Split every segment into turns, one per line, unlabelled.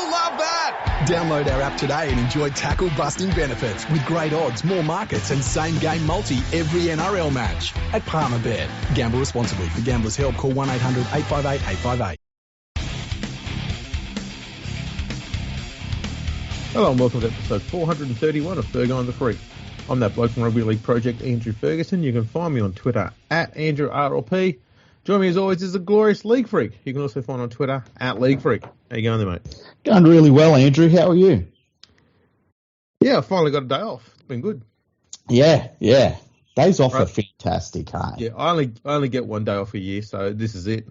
You'll love that.
Download our app today and enjoy tackle-busting benefits with great odds, more markets and same-game multi every NRL match at Palmerbet. Gamble responsibly. For Gamblers' Help, call 1-800-858-858.
Hello and welcome to episode 431 of Fergo and the Freak. I'm that bloke from Rugby League Project, Andrew Ferguson. You can find me on Twitter at AndrewRLP. Join me as always is the glorious League Freak. You can also find on Twitter at League Freak. How you going there, mate?
Going really well, Andrew. How are you?
Yeah, I finally got a day off. It's been good.
Yeah. Days off are fantastic, hey?
Yeah, I only get one day off a year, so this is it.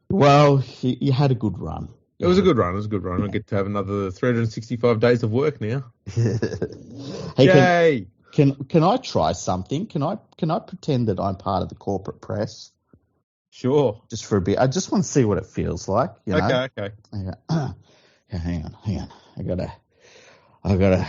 Well, you had a good run.
It was a good run. I get to have another 365 days of work now.
Hey, can I try something? Can I pretend that I'm part of the corporate press?
Sure.
Just for a bit. I just want to see what it feels like. You know?
Okay.
Hang on. I gotta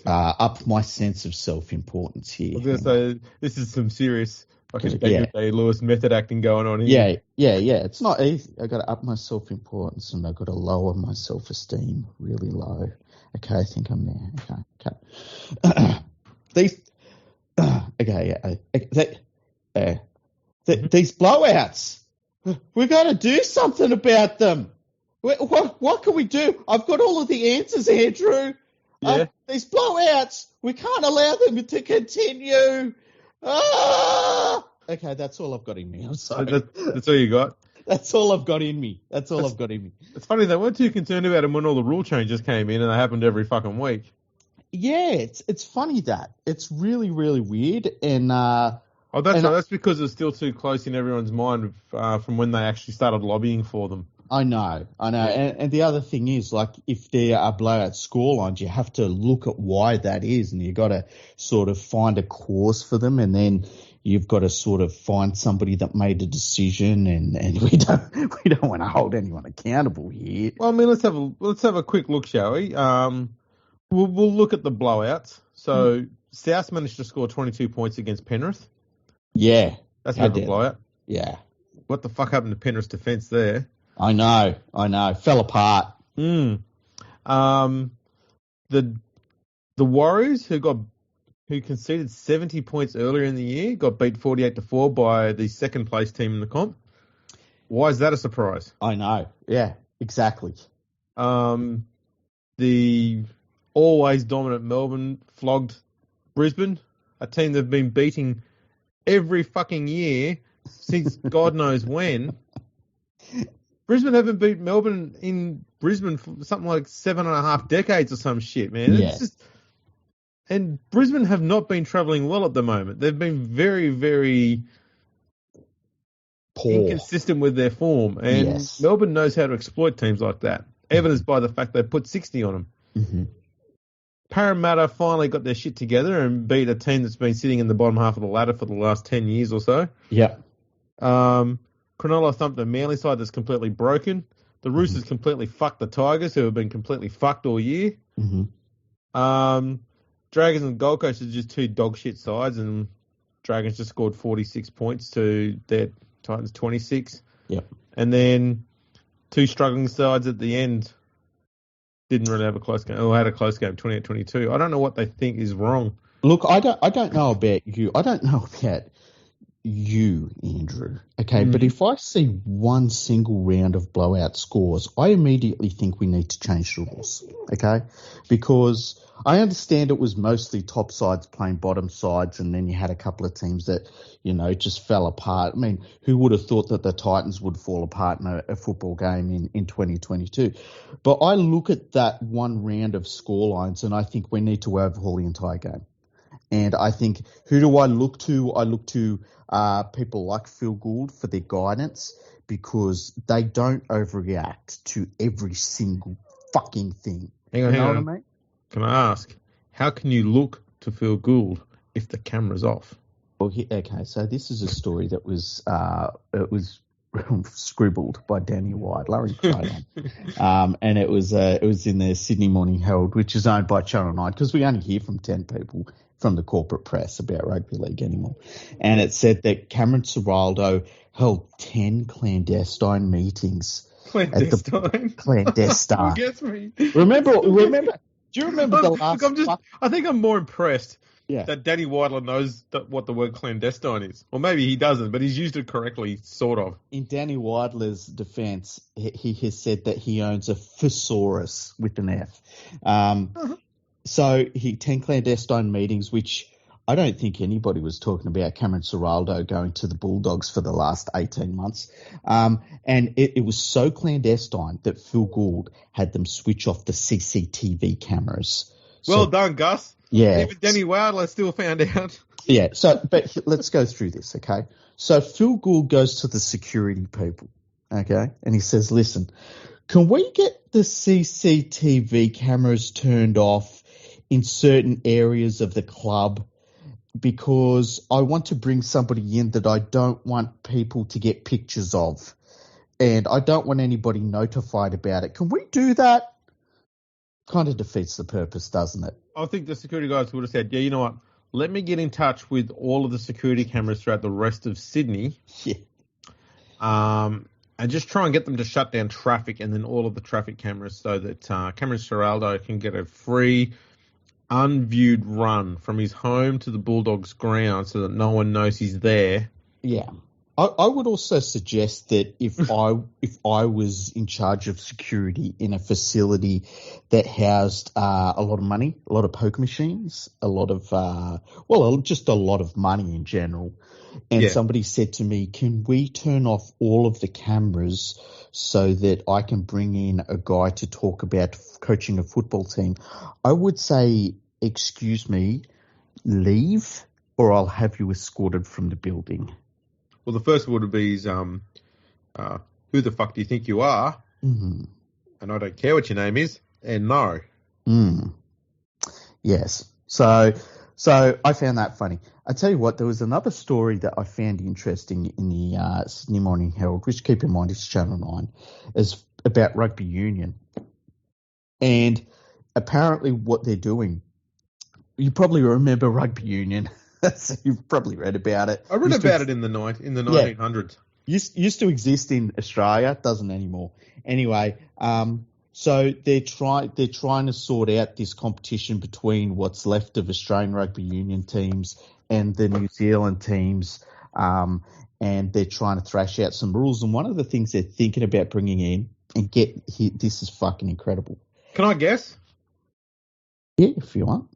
up my sense of self-importance here.
I was going to say, this is some serious fucking Lewis method acting going on
here. Yeah. It's not easy. I got to up my self-importance and I got to lower my self-esteem really low. Okay, I think I'm there. Okay. These blowouts. We got to do something about them. What can we do? I've got all of the answers, Andrew.
Yeah.
These blowouts. We can't allow them to continue. Okay, that's all I've got in me. I'm sorry.
That's all you got?
That's all I've got in me. I've got in me.
It's funny, they weren't too concerned about them when all the rule changes came in, and they happened every fucking week.
Yeah, it's funny that. It's really, really weird. And
that's because it's still too close in everyone's mind from when they actually started lobbying for them.
I know. And the other thing is, like, if there are blowout scorelines, you have to look at why that is, and you got to sort of find a cause for them, and then you've got to sort of find somebody that made a decision, and we don't want to hold anyone accountable here.
Well, I mean, let's have a quick look, shall we? We'll look at the blowouts. So South managed to score 22 points against Penrith.
Yeah,
that's a bit of a blowout.
Yeah.
What the fuck happened to Penrith's defence there?
I know. Fell apart.
The Warriors, who conceded 70 points earlier in the year, got beat 48-4 by the second place team in the comp. Why is that a surprise?
I know. Yeah, exactly.
The always dominant Melbourne flogged Brisbane, a team they've been beating every fucking year since God knows when. Brisbane haven't beat Melbourne in Brisbane for something like 7.5 decades or some shit, man.
Yeah.
It's just, and Brisbane have not been travelling well at the moment. They've been very, very
poor,
inconsistent with their form. And Melbourne knows how to exploit teams like that, evidenced by the fact they put 60 on them.
Mm-hmm.
Parramatta finally got their shit together and beat a team that's been sitting in the bottom half of the ladder for the last 10 years or so.
Yeah.
Cronulla thumped a Manly side that's completely broken. The Roosters completely fucked the Tigers, who have been completely fucked all year.
Mm-hmm.
Dragons and Gold Coast are just two dog shit sides, and Dragons just scored 46 points to their Titans 26.
Yep.
And then two struggling sides at the end didn't really have a close game. Had a close game, 28-22. I don't know what they think is wrong.
Look, I don't know about you. I don't know about you, Andrew. Okay, but if I see one single round of blowout scores, I immediately think we need to change the rules. Okay, because I understand it was mostly top sides playing bottom sides, and then you had a couple of teams that, just fell apart. I mean, who would have thought that the Titans would fall apart in a football game in 2022? But I look at that one round of scorelines, and I think we need to overhaul the entire game. And I think, who do I look to? I look to people like Phil Gould for their guidance, because they don't overreact to every single fucking thing.
Hang on. What I mean? Can I ask, how can you look to Phil Gould if the camera's off?
Well, okay, so this is a story that was scribbled by Danny White, and it was in the Sydney Morning Herald, which is owned by Channel 9, because we only hear from 10 people from the corporate press about rugby league anymore. And it said that Cameron Ciraldo held 10 clandestine meetings
Clandestine.
Clandestine.
Who gets me?
Remember? Do you remember the last?
Look, I think I'm more impressed
Yeah.
that Danny Weidler knows what the word clandestine is. Or maybe he doesn't, but he's used it correctly, sort of.
In Danny Weidler's defense, he has said that he owns a thesaurus with an F. So 10 clandestine meetings, which I don't think anybody was talking about Cameron Ciraldo going to the Bulldogs for the last 18 months. And it was so clandestine that Phil Gould had them switch off the CCTV cameras.
Well done, Gus.
Yeah.
Even Danny Weidler still found out.
Yeah. So, but let's go through this, okay? So Phil Gould goes to the security people, okay? And he says, listen, can we get the CCTV cameras turned off in certain areas of the club? Because I want to bring somebody in that I don't want people to get pictures of. And I don't want anybody notified about it. Can we do that? Kind of defeats the purpose, doesn't it?
I think the security guys would have said, yeah, you know what? Let me get in touch with all of the security cameras throughout the rest of Sydney.
Yeah.
And just try and get them to shut down traffic and then all of the traffic cameras so that Cameron Ciraldo can get a free, unviewed run from his home to the Bulldogs ground so that no one knows he's there.
Yeah. I would also suggest that if I was in charge of security in a facility that housed a lot of money, a lot of poker machines, a lot of just a lot of money in general, and somebody said to me, "Can we turn off all of the cameras so that I can bring in a guy to talk about coaching a football team?" I would say, "Excuse me, leave, or I'll have you escorted from the building."
Well, the first would be is, who the fuck do you think you are?
Mm-hmm.
And I don't care what your name is. And no.
Yes. So I found that funny. I tell you what, there was another story that I found interesting in the Sydney Morning Herald, which, keep in mind, is Channel 9, is about Rugby Union. And apparently what they're doing, you probably remember Rugby Union. So you've probably read about it.
I read about it in the 1900s.
Used to exist in Australia, doesn't anymore. Anyway, so they're trying to sort out this competition between what's left of Australian Rugby Union teams and the New Zealand teams, and they're trying to thrash out some rules. And one of the things they're thinking about bringing in, and this is fucking incredible.
Can I guess?
Yeah, if you want.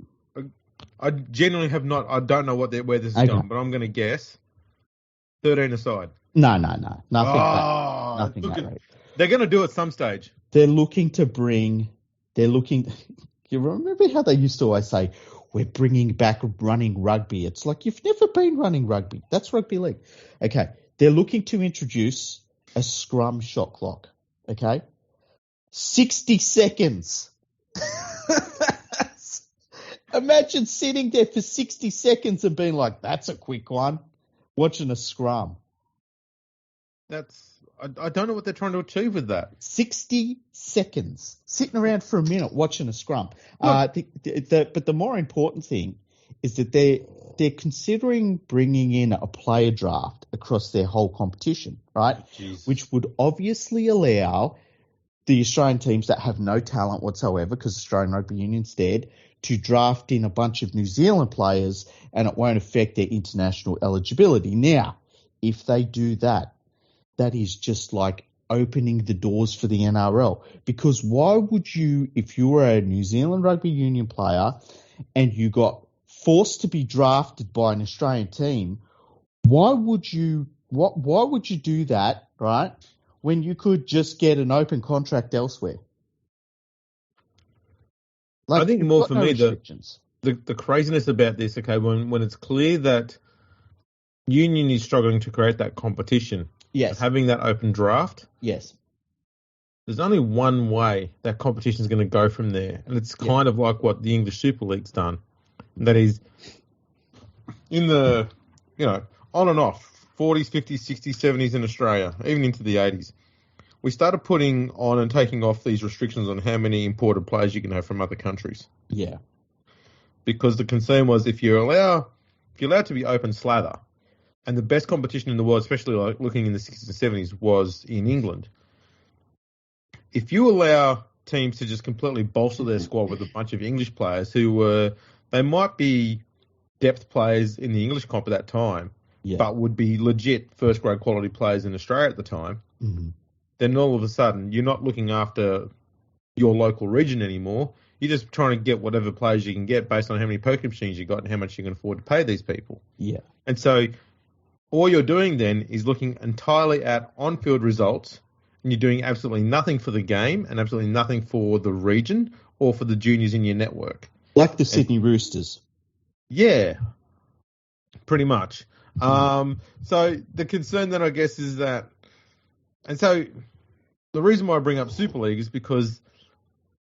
I genuinely have not. I don't know where this is going, but I'm going to guess 13 aside.
No, nothing. Nothing.
They're going to do it at some stage.
They're looking. You remember how they used to always say, "We're bringing back running rugby." It's like you've never been running rugby. That's rugby league. Okay, they're looking to introduce a scrum shot clock. Okay, 60 seconds. Imagine sitting there for 60 seconds and being like, "That's a quick one," watching a scrum.
I don't know what they're trying to achieve with that.
60 seconds. Sitting around for a minute watching a scrum. But the more important thing is that they're considering bringing in a player draft across their whole competition, right?
Jeez.
Which would obviously allow the Australian teams that have no talent whatsoever, because Australian Rugby Union's dead, to draft in a bunch of New Zealand players, and it won't affect their international eligibility. Now, if they do that, that is just like opening the doors for the NRL. Because why would you, if you were a New Zealand Rugby Union player and you got forced to be drafted by an Australian team, why would you do that, right, when you could just get an open contract elsewhere?
I think more for me, the craziness about this, okay, when it's clear that Union is struggling to create that competition,
yes,
having that open draft,
yes,
there's only one way that competition is going to go from there, and it's kind of like what the English Super League's done. And that is in the, on and off, 40s, 50s, 60s, 70s in Australia, even into the 80s. We started putting on and taking off these restrictions on how many imported players you can have from other countries.
Yeah.
Because the concern was if you're allowed to be open slather, and the best competition in the world, especially like looking in the 60s and 70s, was in England. if you allow teams to just completely bolster their squad with a bunch of English players they might be depth players in the English comp at that time, but would be legit first-grade quality players in Australia at the time, then all of a sudden you're not looking after your local region anymore. You're just trying to get whatever players you can get based on how many poker machines you got and how much you can afford to pay these people.
Yeah.
And so all you're doing then is looking entirely at on-field results, and you're doing absolutely nothing for the game and absolutely nothing for the region or for the juniors in your network.
Like the Sydney Roosters.
Yeah, pretty much. So the concern then, I guess, is that... And so the reason why I bring up Super League is because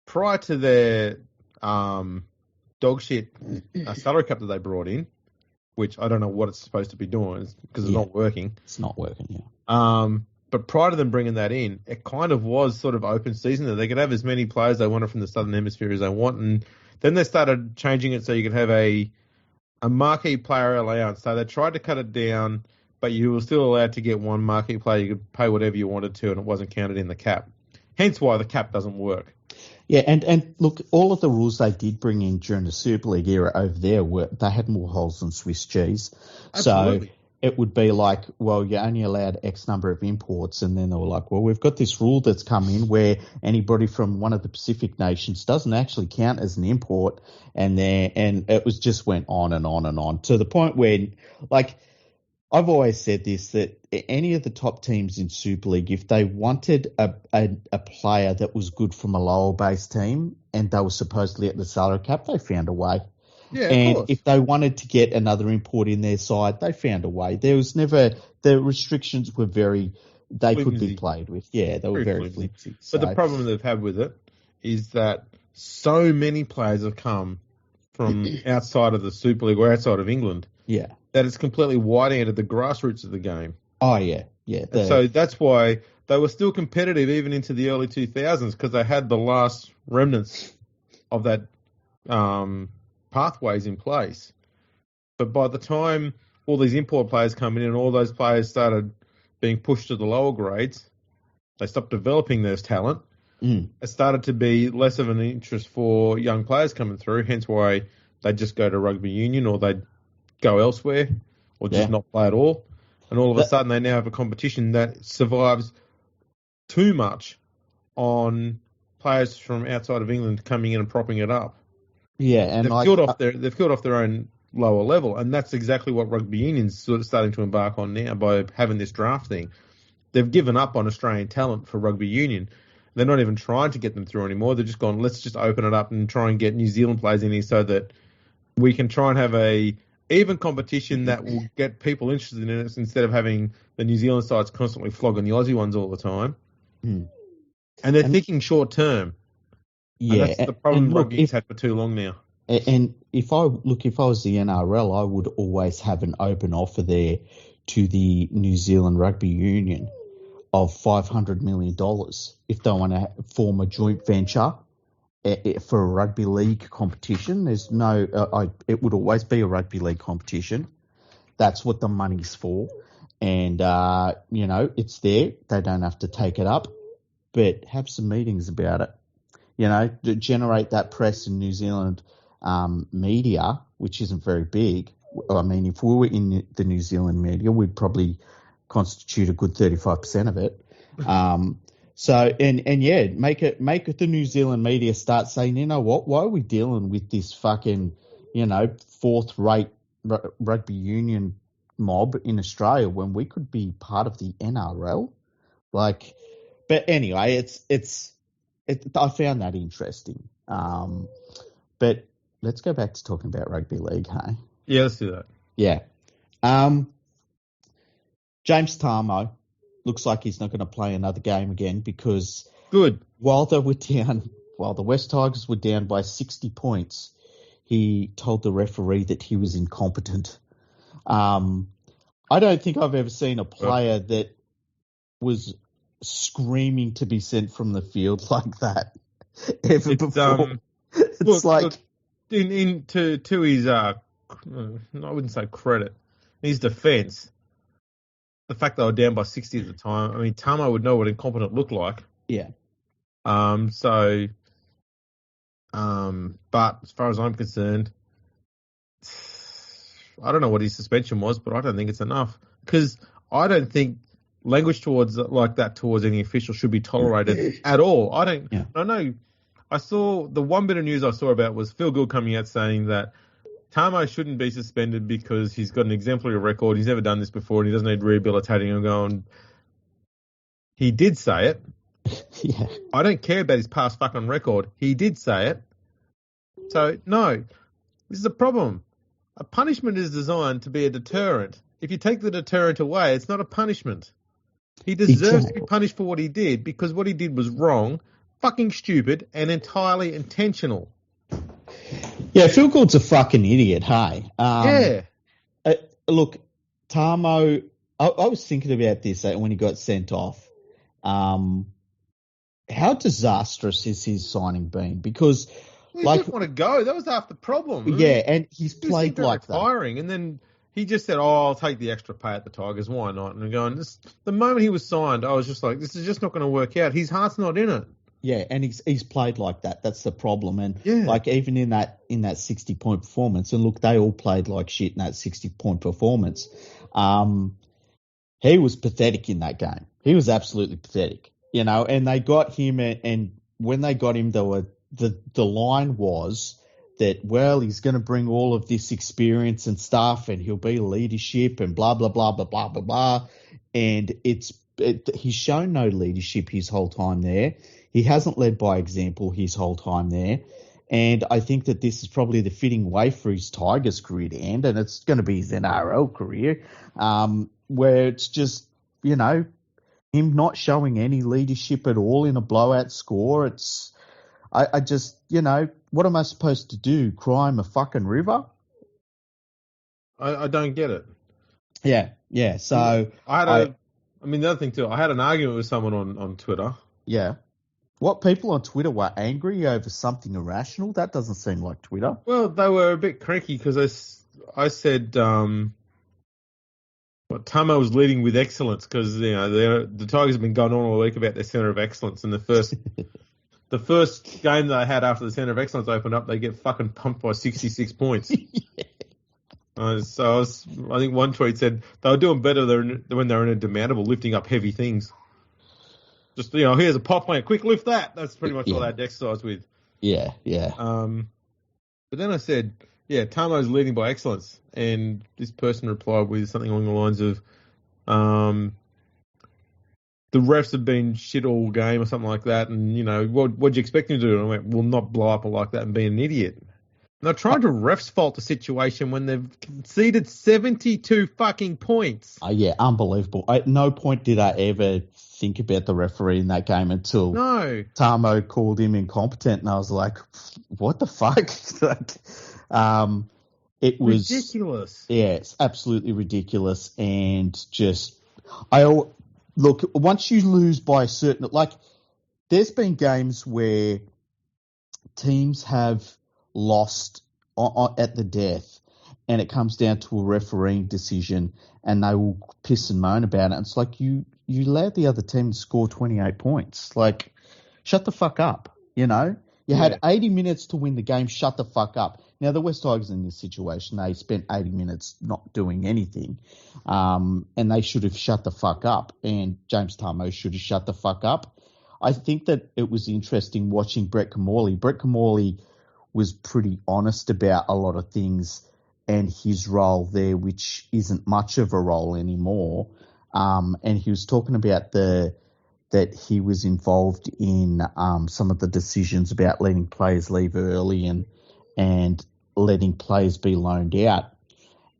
prior to their dog shit salary cap that they brought in, which I don't know what it's supposed to be doing because it's not working.
It's not working, yeah.
But prior to them bringing that in, it kind of was sort of open season that they could have as many players they wanted from the Southern Hemisphere as they want. And then they started changing it so you could have a marquee player allowance. So they tried to cut it down, but you were still allowed to get one marquee player. You could pay whatever you wanted to, and it wasn't counted in the cap. Hence why the cap doesn't work.
Yeah, and look, all of the rules they did bring in during the Super League era over there they had more holes than Swiss cheese.
Absolutely.
So it would be like, well, you're only allowed X number of imports, and then they were like, well, we've got this rule that's come in where anybody from one of the Pacific nations doesn't actually count as an import, and it was just went on and on and on to the point where, like, I've always said this, that any of the top teams in Super League, if they wanted a player that was good from a lower base team and they were supposedly at the salary cap, they found a way.
Yeah,
and
of course.
If they wanted to get another import in their side, they found a way. There was never, the restrictions were they could be played with. Yeah, they were very flimsy.
But the problem they've had with it is that so many players have come from outside of the Super League or outside of England.
Yeah.
That it's completely white-handed the grassroots of the game.
Oh, yeah. Yeah.
And so that's why they were still competitive even into the early 2000s because they had the last remnants of that pathways in place. But by the time all these import players come in and all those players started being pushed to the lower grades, they stopped developing their talent. It started to be less of an interest for young players coming through, hence why they'd just go to Rugby Union or they'd go elsewhere or just not play at all. And all of a sudden they now have a competition that survives too much on players from outside of England coming in and propping it up.
Yeah, and
they've killed off their own lower level, and that's exactly what Rugby Union's sort of starting to embark on now by having this draft thing. They've given up on Australian talent for Rugby Union. They're not even trying to get them through anymore. They're just gone, let's just open it up and try and get New Zealand players in here so that we can try and have a even competition that will get people interested in it instead of having the New Zealand sides constantly flogging the Aussie ones all the time. And they're thinking short term. Yeah, and that's the problem rugby's had for too long now.
And if I was the NRL, I would always have an open offer there to the New Zealand Rugby Union of $500 million if they want to form a joint venture for a rugby league competition. There's no, it would always be a rugby league competition. That's what the money's for. And, it's there. They don't have to take it up, but have some meetings about it. To generate that press in New Zealand media, which isn't very big. I mean, if we were in the New Zealand media, we'd probably constitute a good 35% of it. Make it the New Zealand media start saying, you know what, why are we dealing with this fucking, fourth-rate rugby union mob in Australia when we could be part of the NRL? But anyway, I found that interesting. But let's go back to talking about rugby league, hey?
Yeah, let's do that. Yeah.
James Tamou looks like he's not going to play another game again because
good.
While the West Tigers were down by 60 points, he told the referee that he was incompetent. I don't think I've ever seen a player that was screaming to be sent from the field like that ever before.
To his I wouldn't say credit, his defence, the fact they were down by 60 at the time. I mean, Tamou would know what incompetent looked like.
Yeah,
But as far as I'm concerned, I don't know what his suspension was, but I don't think it's enough because I don't think language like that towards any official should be tolerated at all. I don't.
Yeah.
I know. I saw the one bit of news I saw about was Phil Gould coming out saying that Tamou shouldn't be suspended because he's got an exemplary record. He's never done this before and he doesn't need rehabilitating. And going, he did say it.
Yeah.
I don't care about his past fucking record. He did say it. So, no, this is a problem. A punishment is designed to be a deterrent. If you take the deterrent away, it's not a punishment. He deserves to be punished for what he did because what he did was wrong, fucking stupid, and entirely intentional.
Yeah, Phil Gould's a fucking idiot, hey?
Yeah.
Look, Tamou, I was thinking about this when he got sent off. How disastrous has his signing been? Because
he didn't want to go. That was half the problem.
Yeah, and he's played like
retiring, and then he just said, I'll take the extra pay at the Tigers. Why not? And going, the moment he was signed, I was just like, this is just not going to work out. His heart's not in it.
Yeah, and he's played like that. That's the problem. And
yeah.
Even in that 60-point performance, and look, they all played like shit in that 60-point performance. He was pathetic in that game. He was absolutely pathetic, and they got him, and when they got him, the line was that, well, he's going to bring all of this experience and stuff, and he'll be leadership and blah, blah, blah, blah, blah, blah, blah. And he's shown no leadership his whole time there. He hasn't led by example his whole time there. And I think that this is probably the fitting way for his Tigers career to end, and it's going to be his NRL career, where it's just, him not showing any leadership at all in a blowout score. I just, what am I supposed to do? Cry him a fucking river?
I don't get it.
Yeah. So
the other thing too, I had an argument with someone on Twitter.
Yeah. What, people on Twitter were angry over something irrational? That doesn't seem like Twitter.
Well, they were a bit cranky because I said Tamou was leading with excellence because the Tigers have been going on all week about their centre of excellence, and the first game they had after the centre of excellence opened up, they get fucking pumped by 66 points. Yeah. I think one tweet said they were doing better when they were in a demandable, lifting up heavy things. Just, here's a pop plant, quick lift that. That's pretty much all they had to exercise with.
Yeah.
But then I said, Tamou's leading by excellence. And this person replied with something along the lines of, the refs have been shit all game or something like that. And, what'd you expect them to do? And I went, well, not blow up like that and be an idiot. And they're trying to refs fault the situation when they've conceded 72 fucking points.
Yeah, unbelievable. At no point did I ever think about the referee in that game until Tamou called him incompetent, and I was like, what the fuck? It was
ridiculous.
Yeah, it's absolutely ridiculous. And just, look, once you lose by a certain, there's been games where teams have lost at the death, and it comes down to a refereeing decision, and they will piss and moan about it. It's like, you allowed the other team to score 28 points. Like, shut the fuck up, You had 80 minutes to win the game. Shut the fuck up. Now, the West Tigers in this situation, they spent 80 minutes not doing anything, and they should have shut the fuck up, and James Tamou should have shut the fuck up. I think that it was interesting watching Brett Kimmorley. Brett Kimmorley was pretty honest about a lot of things and his role there, which isn't much of a role anymore. And he was talking about that he was involved in some of the decisions about letting players leave early and letting players be loaned out.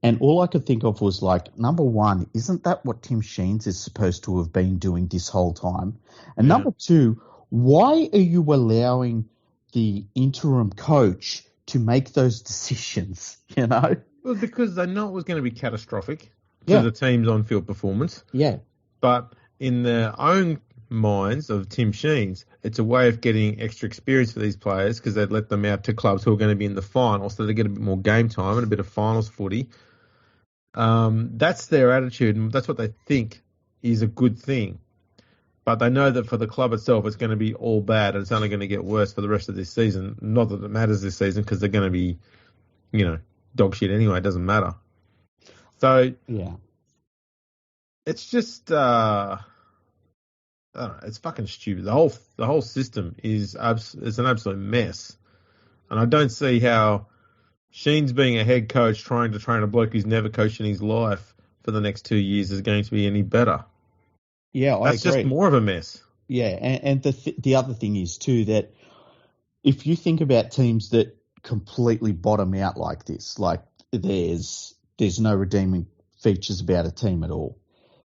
And all I could think of was number one, isn't that what Tim Sheens is supposed to have been doing this whole time? And number two, why are you allowing the interim coach to make those decisions,
Well, because they know it was going to be catastrophic to the team's on-field performance.
Yeah.
But in their own minds of Tim Sheens, it's a way of getting extra experience for these players because they'd let them out to clubs who are going to be in the finals, so they get a bit more game time and a bit of finals footy. That's their attitude, and that's what they think is a good thing. But they know that for the club itself, it's going to be all bad, and it's only going to get worse for the rest of this season. Not that it matters this season, because they're going to be, dog shit anyway. It doesn't matter. So
Yeah.
it's just, I don't know, it's fucking stupid. The whole system is an absolute mess, and I don't see how Sheen's being a head coach trying to train a bloke who's never coached in his life for the next 2 years is going to be any better.
Yeah, I agree.
That's just more of a mess.
Yeah, and the other thing is too that if you think about teams that completely bottom out like this, like there's no redeeming features about a team at all.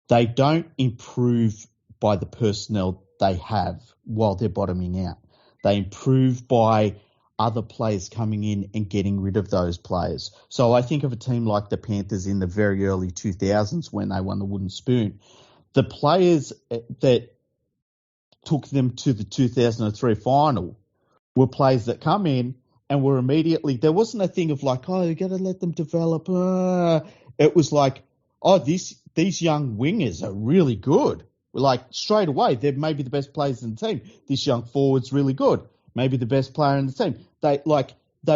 They don't improve by the personnel they have while they're bottoming out. They improve by other players coming in and getting rid of those players. So I think of a team like the Panthers in the very early 2000s when they won the Wooden Spoon. The players that took them to the 2003 final were players that come in and were immediately, there wasn't a thing of like, oh, you got to let them develop. It was like, oh, these young wingers are really good. Like straight away, they're maybe the best players in the team. This young forward's really good. Maybe the best player in the team. They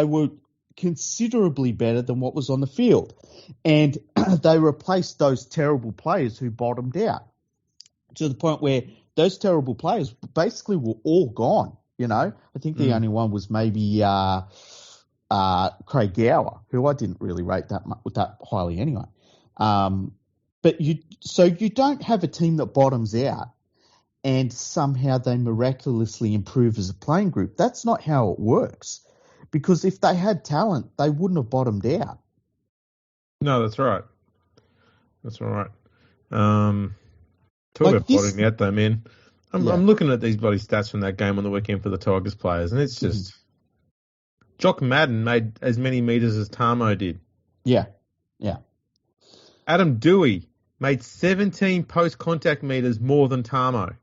were considerably better than what was on the field. And they replaced those terrible players who bottomed out to the point where those terrible players basically were all gone. I think the only one was maybe Craig Gower, who I didn't really rate that highly anyway. But you don't have a team that bottoms out and somehow they miraculously improve as a playing group. That's not how it works. Because if they had talent, they wouldn't have bottomed out.
No, that's right. That's right. Talk about bottoming out, though, man. I'm looking at these bloody stats from that game on the weekend for the Tigers players, and it's just Jock Madden made as many meters as Tamou did.
Yeah.
Adam Dewey made 17 post-contact meters more than Tamou.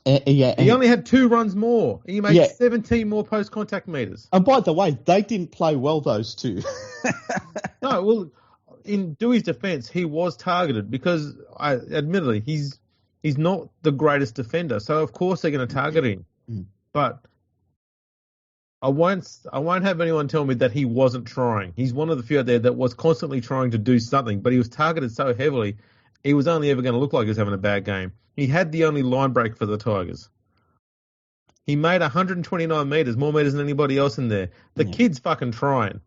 He only had 2 runs more. He made 17 more post-contact meters.
And by the way, they didn't play well, those two.
No, well, in Dewey's defence, he was targeted because, admittedly, he's not the greatest defender. So, of course, they're going to target him. But I won't have anyone tell me that he wasn't trying. He's one of the few out there that was constantly trying to do something, but he was targeted so heavily, he was only ever going to look like he was having a bad game. He had the only line break for the Tigers. He made 129 meters, more meters than anybody else in there. The kid's fucking trying.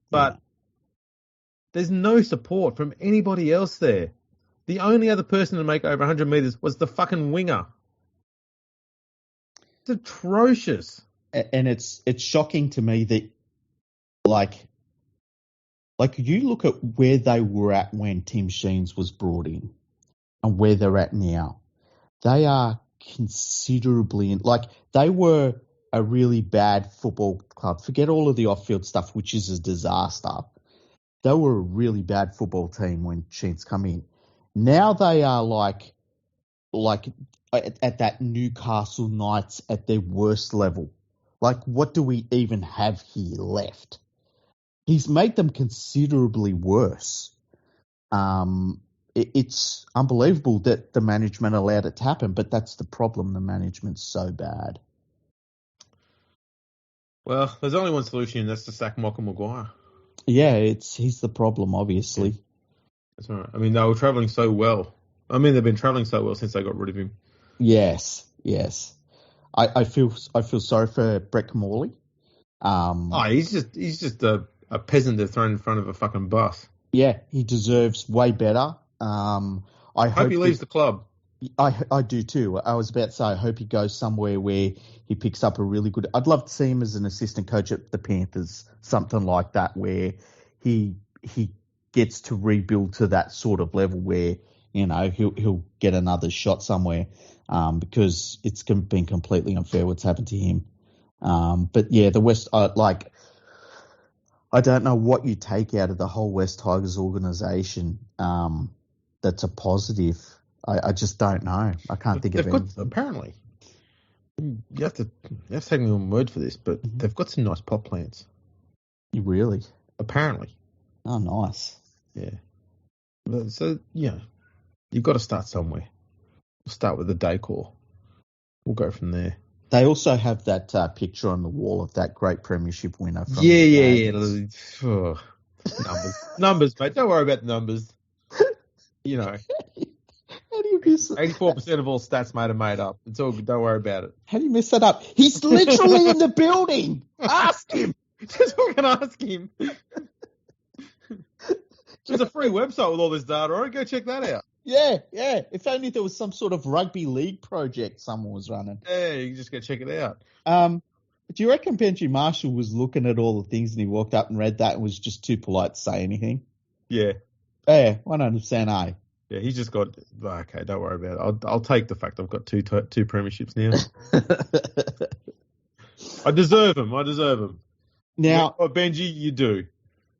But there's no support from anybody else there. The only other person to make over 100 meters was the fucking winger. It's atrocious.
And it's shocking to me that, like you look at where they were at when Tim Sheens was brought in and where they're at now. They are considerably they were a really bad football club. Forget all of the off-field stuff, which is a disaster. They were a really bad football team when Sheens come in. Now they are like at that Newcastle Knights at their worst level. Like, what do we even have here left? He's made them considerably worse. It's unbelievable that the management allowed it to happen, but that's the problem. The management's so bad.
Well, there's only one solution, and that's to sack Michael Maguire.
Yeah, he's the problem, obviously.
That's right. I mean, they were travelling so well. I mean, they've been travelling so well since they got rid of him.
Yes. I feel sorry for Brett Morley.
He's just a peasant they've thrown in front of a fucking bus.
Yeah, he deserves way better. I hope
he leaves the club.
I do too. I was about to say, I hope he goes somewhere where he picks up a really good. I'd love to see him as an assistant coach at the Panthers, something like that, where he gets to rebuild to that sort of level where he'll get another shot somewhere. Because it's been completely unfair what's happened to him. But yeah, the West, I don't know what you take out of the whole West Tigers organisation that's a positive. I just don't know. I can't think of anything.
Apparently, you have to take me on word for this, but they've got some nice pot plants.
You really?
Apparently.
Oh, nice.
Yeah. So, you've got to start somewhere. We'll start with the decor. We'll go from there.
They also have that picture on the wall of that great premiership winner from
Yeah. Oh, numbers, mate. Don't worry about the numbers. You know,
How do you miss it?
84% of all stats, mate, are made up. It's all good. Don't worry about it.
How do you mess that up? He's literally in the building. Ask him.
Just fucking ask him. There's a free website with all this data on it. Go check that out.
Yeah. If only there was some sort of rugby league project someone was running.
Yeah, you can just go check it out.
Do you reckon Benji Marshall was looking at all the things and he walked up and read that and was just too polite to say anything?
Yeah.
Yeah, 100%, eh?
Yeah, he's just got, okay, don't worry about it. I'll take the fact I've got two premierships now. I deserve them.
Now,
yeah, Benji, you do.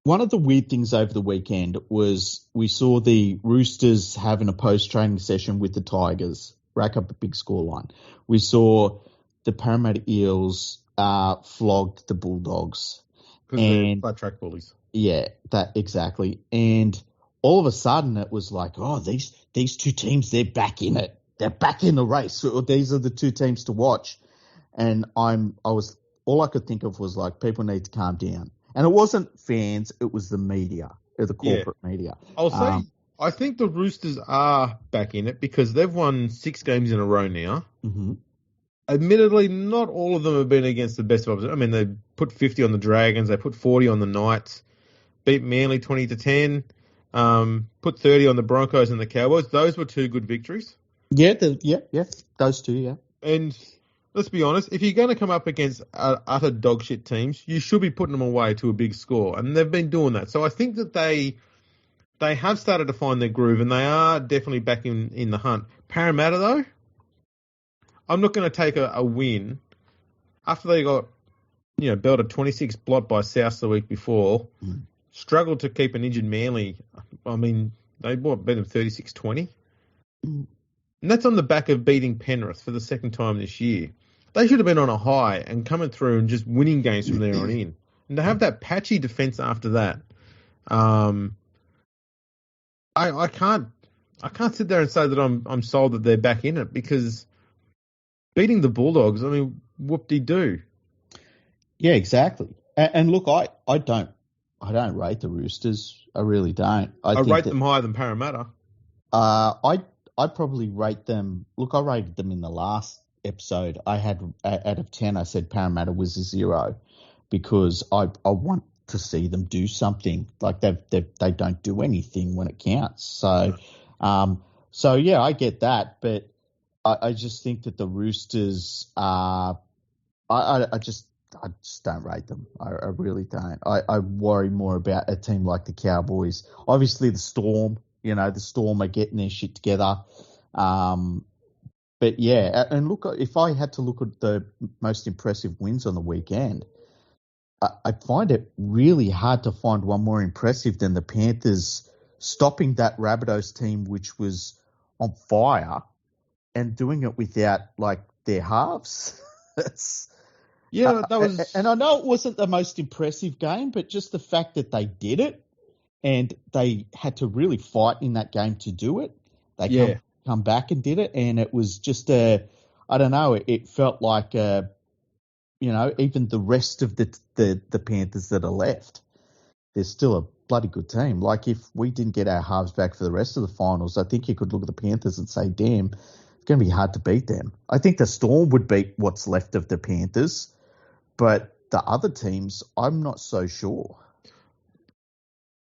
One of the weird things over the weekend was we saw the Roosters having a post-training session with the Tigers, rack up a big scoreline. We saw the Parramatta Eels flogged the Bulldogs.
Because they're flat track bullies.
Yeah, that exactly. And all of a sudden it was like, oh, these two teams, they're back in it. They're back in the race. So these are the two teams to watch. And all I could think of was like, people need to calm down. And it wasn't fans, it was the media, or the corporate media.
I'll say, I think the Roosters are back in it because they've won 6 games in a row now.
Mm-hmm.
Admittedly, not all of them have been against the best of opposition. I mean, they put 50 on the Dragons, they put 40 on the Knights, beat Manly 20-10, put 30 on the Broncos and the Cowboys. Those were 2 good victories.
Yeah, those 2, yeah.
And let's be honest, if you're going to come up against utter dog shit teams, you should be putting them away to a big score. And they've been doing that. So I think that they have started to find their groove and they are definitely back in the hunt. Parramatta, though, I'm not going to take a win after they got, belted 26 blot by South the week before, struggled to keep an injured Manly. I mean, they beat them 36-20. And that's on the back of beating Penrith for the second time this year. They should have been on a high and coming through and just winning games from there on in. And to have that patchy defence after that, I can't sit there and say that I'm sold that they're back in it because beating the Bulldogs, I mean, whoop-de-doo. Yeah,
exactly. And look, I don't rate the Roosters. I really don't. I
rate them higher than Parramatta.
I'd probably rate them. Look, I rated them in the last episode. I had out of 10. I said Parramatta was a 0 because I want to see them do something. Like they don't do anything when it counts. So yeah, I get that, but I just think that the Roosters I just don't rate them. I really don't. I worry more about a team like the Cowboys. Obviously, the Storm. The Storm are getting their shit together. But yeah, and look, if I had to look at the most impressive wins on the weekend, I find it really hard to find one more impressive than the Panthers stopping that Rabbitohs team, which was on fire, and doing it without their halves.
Yeah, that was.
And I know it wasn't the most impressive game, but just the fact that they did it. And they had to really fight in that game to do it. They come back and did it, and it was just I don't know. It felt like even the rest of the Panthers that are left, they're still a bloody good team. Like if we didn't get our halves back for the rest of the finals, I think you could look at the Panthers and say, "Damn, it's going to be hard to beat them." I think the Storm would beat what's left of the Panthers, but the other teams, I'm not so sure.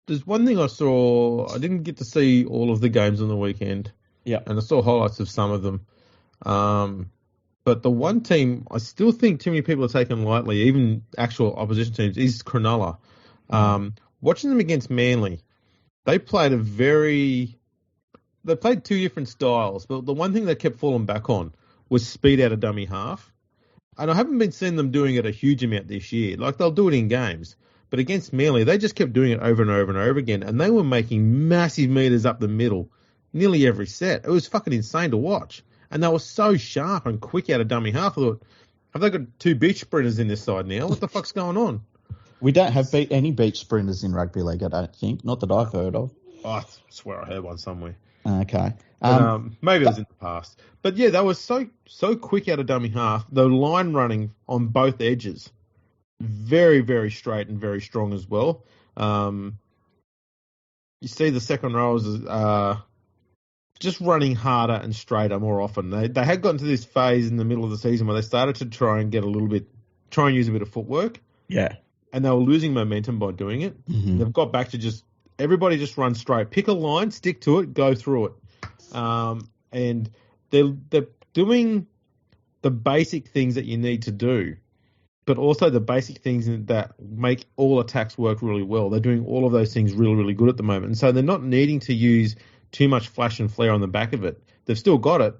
There's one thing I saw. I didn't get to see all of the games on the weekend.
Yeah.
And I saw highlights of some of them. But the one team I still think too many people are taking lightly, even actual opposition teams, is Cronulla. Watching them against Manly, they played 2 different styles, but the one thing they kept falling back on was speed out of dummy half. And I haven't been seeing them doing it a huge amount this year. Like they'll do it in games. But against Manly, they just kept doing it over and over and over again, and they were making massive meters up the middle nearly every set. It was fucking insane to watch. And they were so sharp and quick out of dummy half. I thought, have they got 2 beach sprinters in this side now? What the fuck's going on?
We don't have any beach sprinters in rugby league, I don't think. Not that I've heard of.
Oh, I swear I heard one somewhere.
Okay.
But, maybe it was in the past. But yeah, they were so quick out of dummy half. The line running on both edges, very, very straight and very strong as well. You see the second rows just running harder and straighter more often. They had gotten to this phase in the middle of the season where they started to try and use a bit of footwork.
Yeah.
And they were losing momentum by doing it.
Mm-hmm.
They've got back to everybody just run straight. Pick a line, stick to it, go through it. And they're doing the basic things that you need to do, but also the basic things that make all attacks work really well. They're doing all of those things really, really good at the moment. And so they're not needing to use too much flash and flare on the back of it. They've still got it,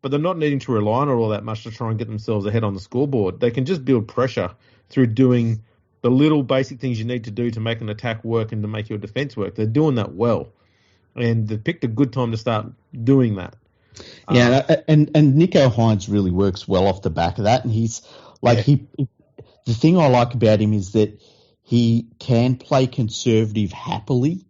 but they're not needing to rely on it all that much to try and get themselves ahead on the scoreboard. They can just build pressure through doing the little basic things you need to do to make an attack work and to make your defense work. They're doing that well. And they picked a good time to start doing that.
Yeah, and Nico Hines really works well off the back of that. And he's like, the thing I like about him is that he can play conservative happily.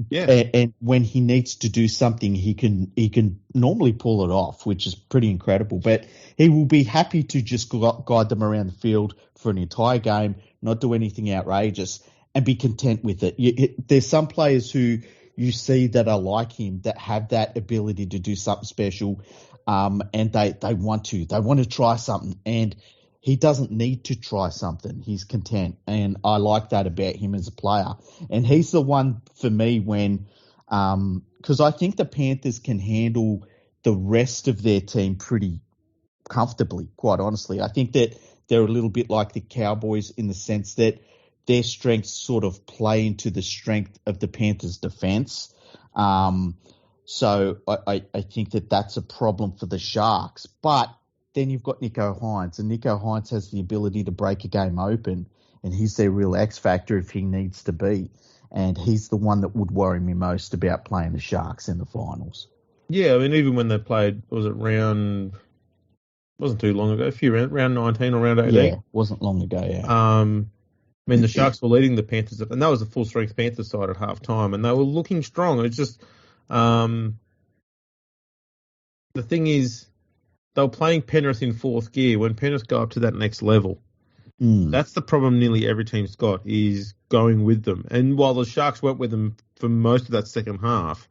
Yeah.
And when he needs to do something, he can normally pull it off, which is pretty incredible. But he will be happy to just guide them around the field for an entire game, not do anything outrageous, and be content with it. There's some players who you see that are like him, that have that ability to do something special, and they want to try something, and he doesn't need to try something. He's content, and I like that about him as a player. And he's the one for me when, because I think the Panthers can handle the rest of their team pretty comfortably, quite honestly. I think that they're a little bit like the Cowboys in the sense that their strengths sort of play into the strength of the Panthers' defense. So I think that that's a problem for the Sharks. But then you've got Nico Hines, and Nico Hines has the ability to break a game open, and he's their real X factor if he needs to be. And he's the one that would worry me most about playing the Sharks in the finals.
Yeah, I mean, even when they played, wasn't too long ago, round 19 or round 18?
Yeah, wasn't long ago, yeah.
I mean, the Sharks were leading the Panthers, and that was a full-strength Panthers side at half-time, and they were looking strong. It's just the thing is, they were playing Penrith in fourth gear. When Penrith go up to that next level, that's the problem nearly every team's got, is going with them. And while the Sharks went with them for most of that second half,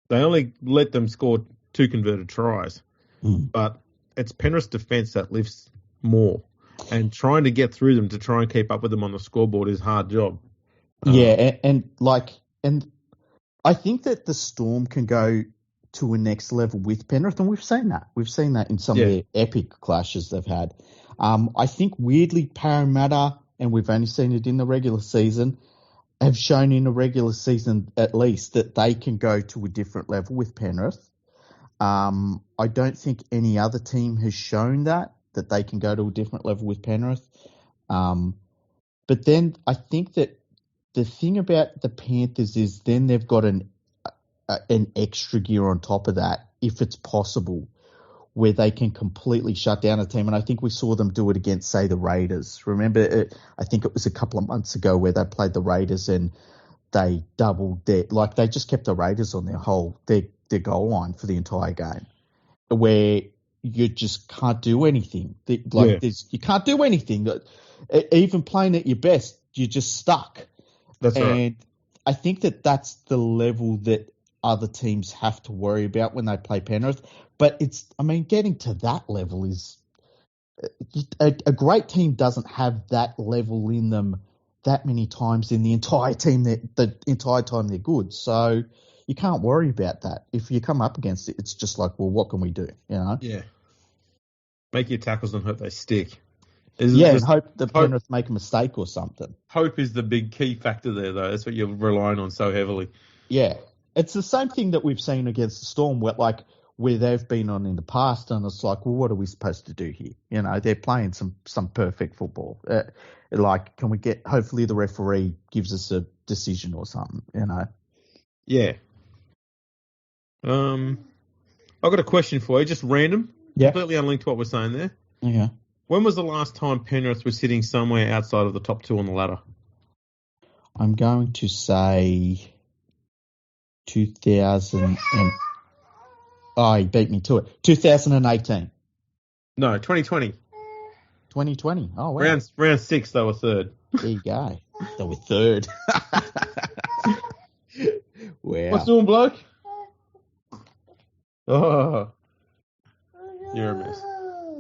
they only let them score 2 converted tries. But it's Penrith's defence that lifts more. And trying to get through them to try and keep up with them on the scoreboard is a hard job.
Yeah, and I think that the Storm can go to a next level with Penrith, and we've seen that. We've seen that in some of their epic clashes they've had. I think weirdly Parramatta, and we've only seen it in the regular season, have shown in a regular season at least that they can go to a different level with Penrith. I don't think any other team has shown that they can go to a different level with Penrith. But then I think that the thing about the Panthers is then they've got an extra gear on top of that, if it's possible, where they can completely shut down a team. And I think we saw them do it against, say, the Raiders. Remember, I think it was a couple of months ago where they played the Raiders and they doubled they just kept the Raiders on their goal line for the entire game, where you just can't do anything. You can't do anything. Even playing at your best, you're just stuck.
That's right.
And I think that that's the level that other teams have to worry about when they play Penrith. But getting to that level is a great team doesn't have that level in them that many times in the entire team, the entire time they're good. So you can't worry about that. If you come up against it, it's just like, well, what can we do? You know?
Yeah. Make your tackles and hope they stick.
And hope the Penrith make a mistake or something.
Hope is the big key factor there, though. That's what you're relying on so heavily.
Yeah. It's the same thing that we've seen against the Storm, where they've been on in the past, and it's like, well, what are we supposed to do here? You know, they're playing some perfect football. Can we get? Hopefully, the referee gives us a decision or something. You know.
Yeah. I've got a question for you, just random, completely unlinked to what we're saying there.
Yeah.
When was the last time Penrith was sitting somewhere outside of the top 2 on the ladder?
I'm going to say 2000 and... Oh, he beat me to it. 2018.
No, 2020.
2020. Oh, wow.
Round 6, they were third.
There you go. They were third. Wow.
What's doing, bloke? Oh, you're a mess.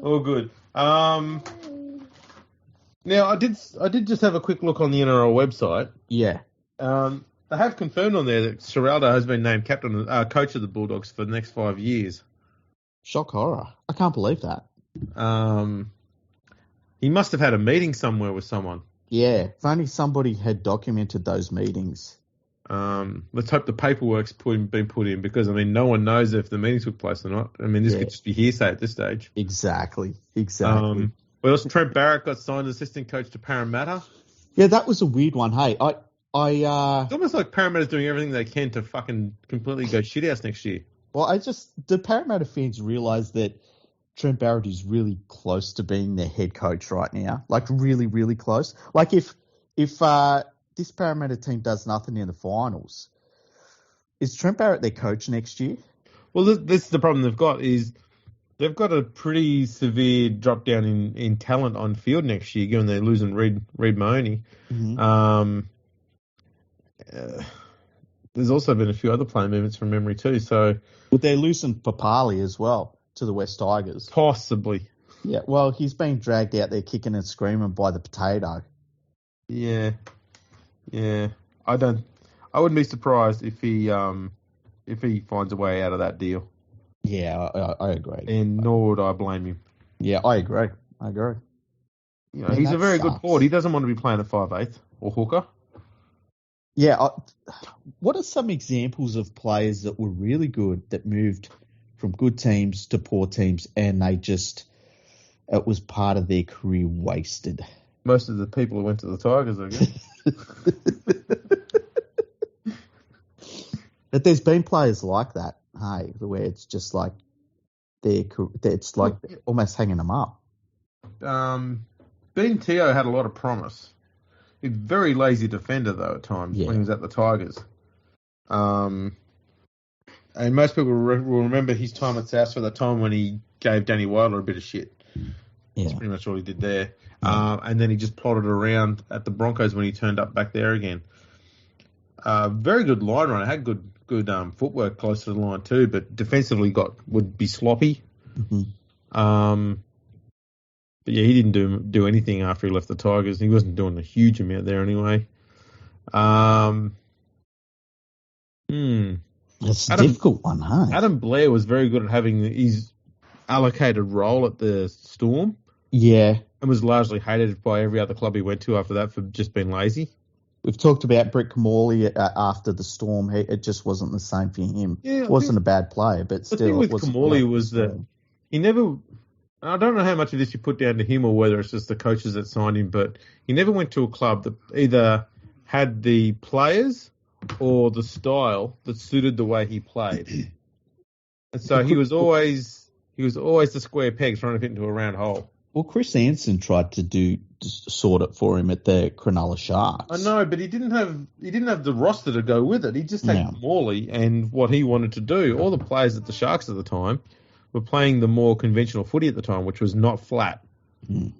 All good. Now I did just have a quick look on the NRL website.
Yeah.
They have confirmed on there that Serraldo has been named coach of the Bulldogs for the next 5 years.
Shock horror. I can't believe that.
He must have had a meeting somewhere with someone.
Yeah. If only somebody had documented those meetings.
Let's hope the paperwork's been put in, because, I mean, no one knows if the meeting took place or not. I mean, this could just be hearsay at this stage.
Exactly.
Well, Trent Barrett got signed as assistant coach to Parramatta.
Yeah, that was a weird one. Hey,
It's almost like Parramatta's doing everything they can to fucking completely go shithouse next year.
Well, the Parramatta fans realise that Trent Barrett is really close to being their head coach right now. Like, really, really close. Like, if this Parramatta team does nothing in the finals, is Trent Barrett their coach next year?
Well, this is the problem they've got, is they've got a pretty severe drop down in talent on field next year, given they're losing Reid Mahoney.
Mm-hmm.
There's also been a few other player movements from memory too. So,
but they're losing Papali as well to the West Tigers.
Possibly.
Yeah. Well, he's being dragged out there kicking and screaming by the potato.
Yeah. I wouldn't be surprised if he finds a way out of that deal.
Yeah, I agree.
And nor would I blame him.
Yeah, I agree.
You know, he's a very good forward. He doesn't want to be playing at 5'8" or hooker.
Yeah. What are some examples of players that were really good that moved from good teams to poor teams, and it was part of their career wasted?
Most of the people who went to the Tigers, I guess.
But there's been players like that, hey, where it's just like it's like almost hanging them up.
Ben Teo had a lot of promise. He's a very lazy defender, though, at times, when he was at the Tigers. And most people will remember his time at South for the time when he gave Danny Wilder a bit of shit.
Yeah.
That's pretty much all he did there. Yeah. And then he just plodded around at the Broncos when he turned up back there again. Very good line runner. Had good footwork close to the line too, but defensively would be sloppy.
Mm-hmm.
But yeah, he didn't do anything after he left the Tigers. He wasn't doing a huge amount there anyway.
It's a difficult one, huh?
Adam Blair was very good at having his allocated role at the Storm.
Yeah.
And was largely hated by every other club he went to after that for just being lazy.
We've talked about Brett Morley after the Storm. It just wasn't the same for him. Yeah, wasn't a bad player, but still.
The thing with Morley was that he never... I don't know how much of this you put down to him or whether it's just the coaches that signed him, but he never went to a club that either had the players or the style that suited the way he played. And so he was always the square peg trying to fit into a round hole.
Well, Chris Anson tried to sort it for him at the Cronulla Sharks.
I know, but he didn't have the roster to go with it. He just had Morley and what he wanted to do. All the players at the Sharks at the time were playing the more conventional footy at the time, which was not flat.
Mm.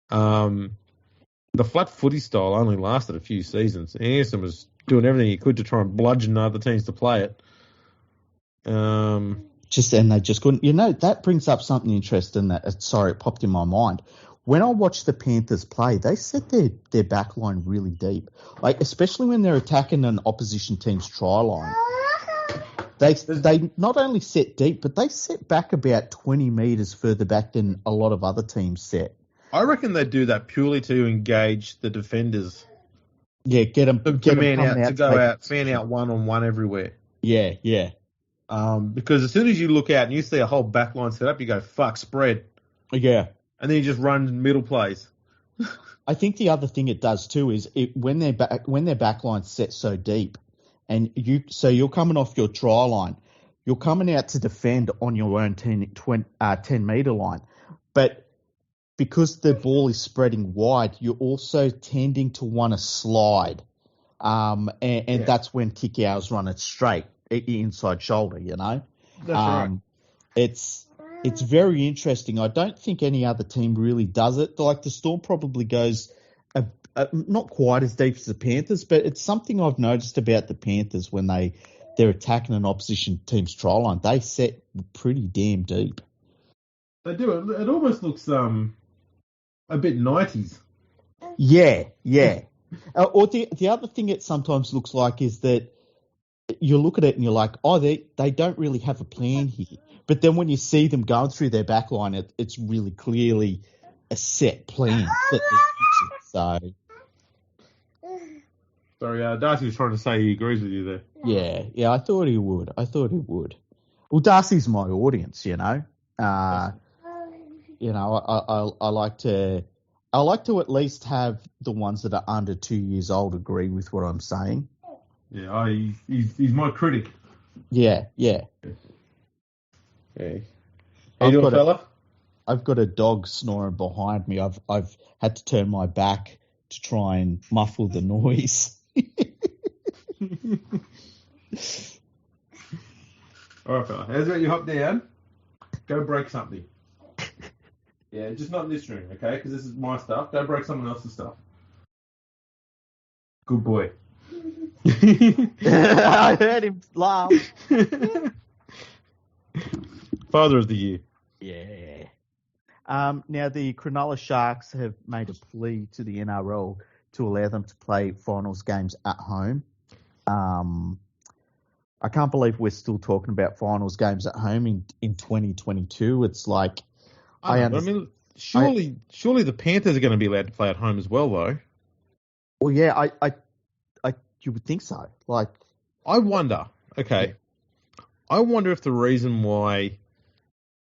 The flat footy style only lasted a few seasons. Anderson was doing everything he could to try and bludgeon other teams to play it.
And they just couldn't. You know, that brings up something interesting that, it popped in my mind. When I watched the Panthers play, they set their back line really deep. Like, especially when they're attacking an opposition team's try line. They not only set deep, but they set back about 20 metres further back than a lot of other teams set.
I reckon they do that purely to engage the defenders.
Yeah, get them
fan out one-on-one everywhere.
Yeah.
Because as soon as you look out and you see a whole back line set up, you go, fuck, spread.
Yeah.
And then you just run middle plays.
I think the other thing it does too is when their back line's set so deep, and you're coming off your try line, you're coming out to defend on your own 10 metre line. But because the ball is spreading wide, you're also tending to want to slide And that's when Kikau's run it straight, inside shoulder, you know.
That's right.
It's very interesting. I don't think any other team really does it. Like the Storm probably goes not quite as deep as the Panthers, but it's something I've noticed about the Panthers when they're attacking an opposition team's try line. They set pretty damn deep.
They do. It almost looks a bit 90s.
Yeah. Or the other thing it sometimes looks like is that you look at it and you're like, oh, they don't really have a plan here. But then when you see them going through their back line, it's really clearly a set plan that they're using.
Sorry, Darcy was trying to say he agrees with you there.
Yeah, I thought he would. Well, Darcy's my audience, you know. I like to at least have the ones that are under 2 years old agree with what I'm saying.
Yeah, he's my critic.
Yeah.
How you doing, fella?
I've got a dog snoring behind me. I've had to turn my back to try and muffle the noise.
All right, fella. How's about you hop down? Go break something. Yeah, just not in this room, okay? Because this is my stuff. Go break someone else's stuff. Good boy.
I heard him laugh.
Father of the year.
Yeah. Now, the Cronulla Sharks have made a plea to the NRL to allow them to play finals games at home. I can't believe we're still talking about finals games at home in 2022. It's like...
surely the Panthers are going to be allowed to play at home as well, though.
Well, yeah, you would think so. Like,
I wonder. Okay, I wonder if the reason why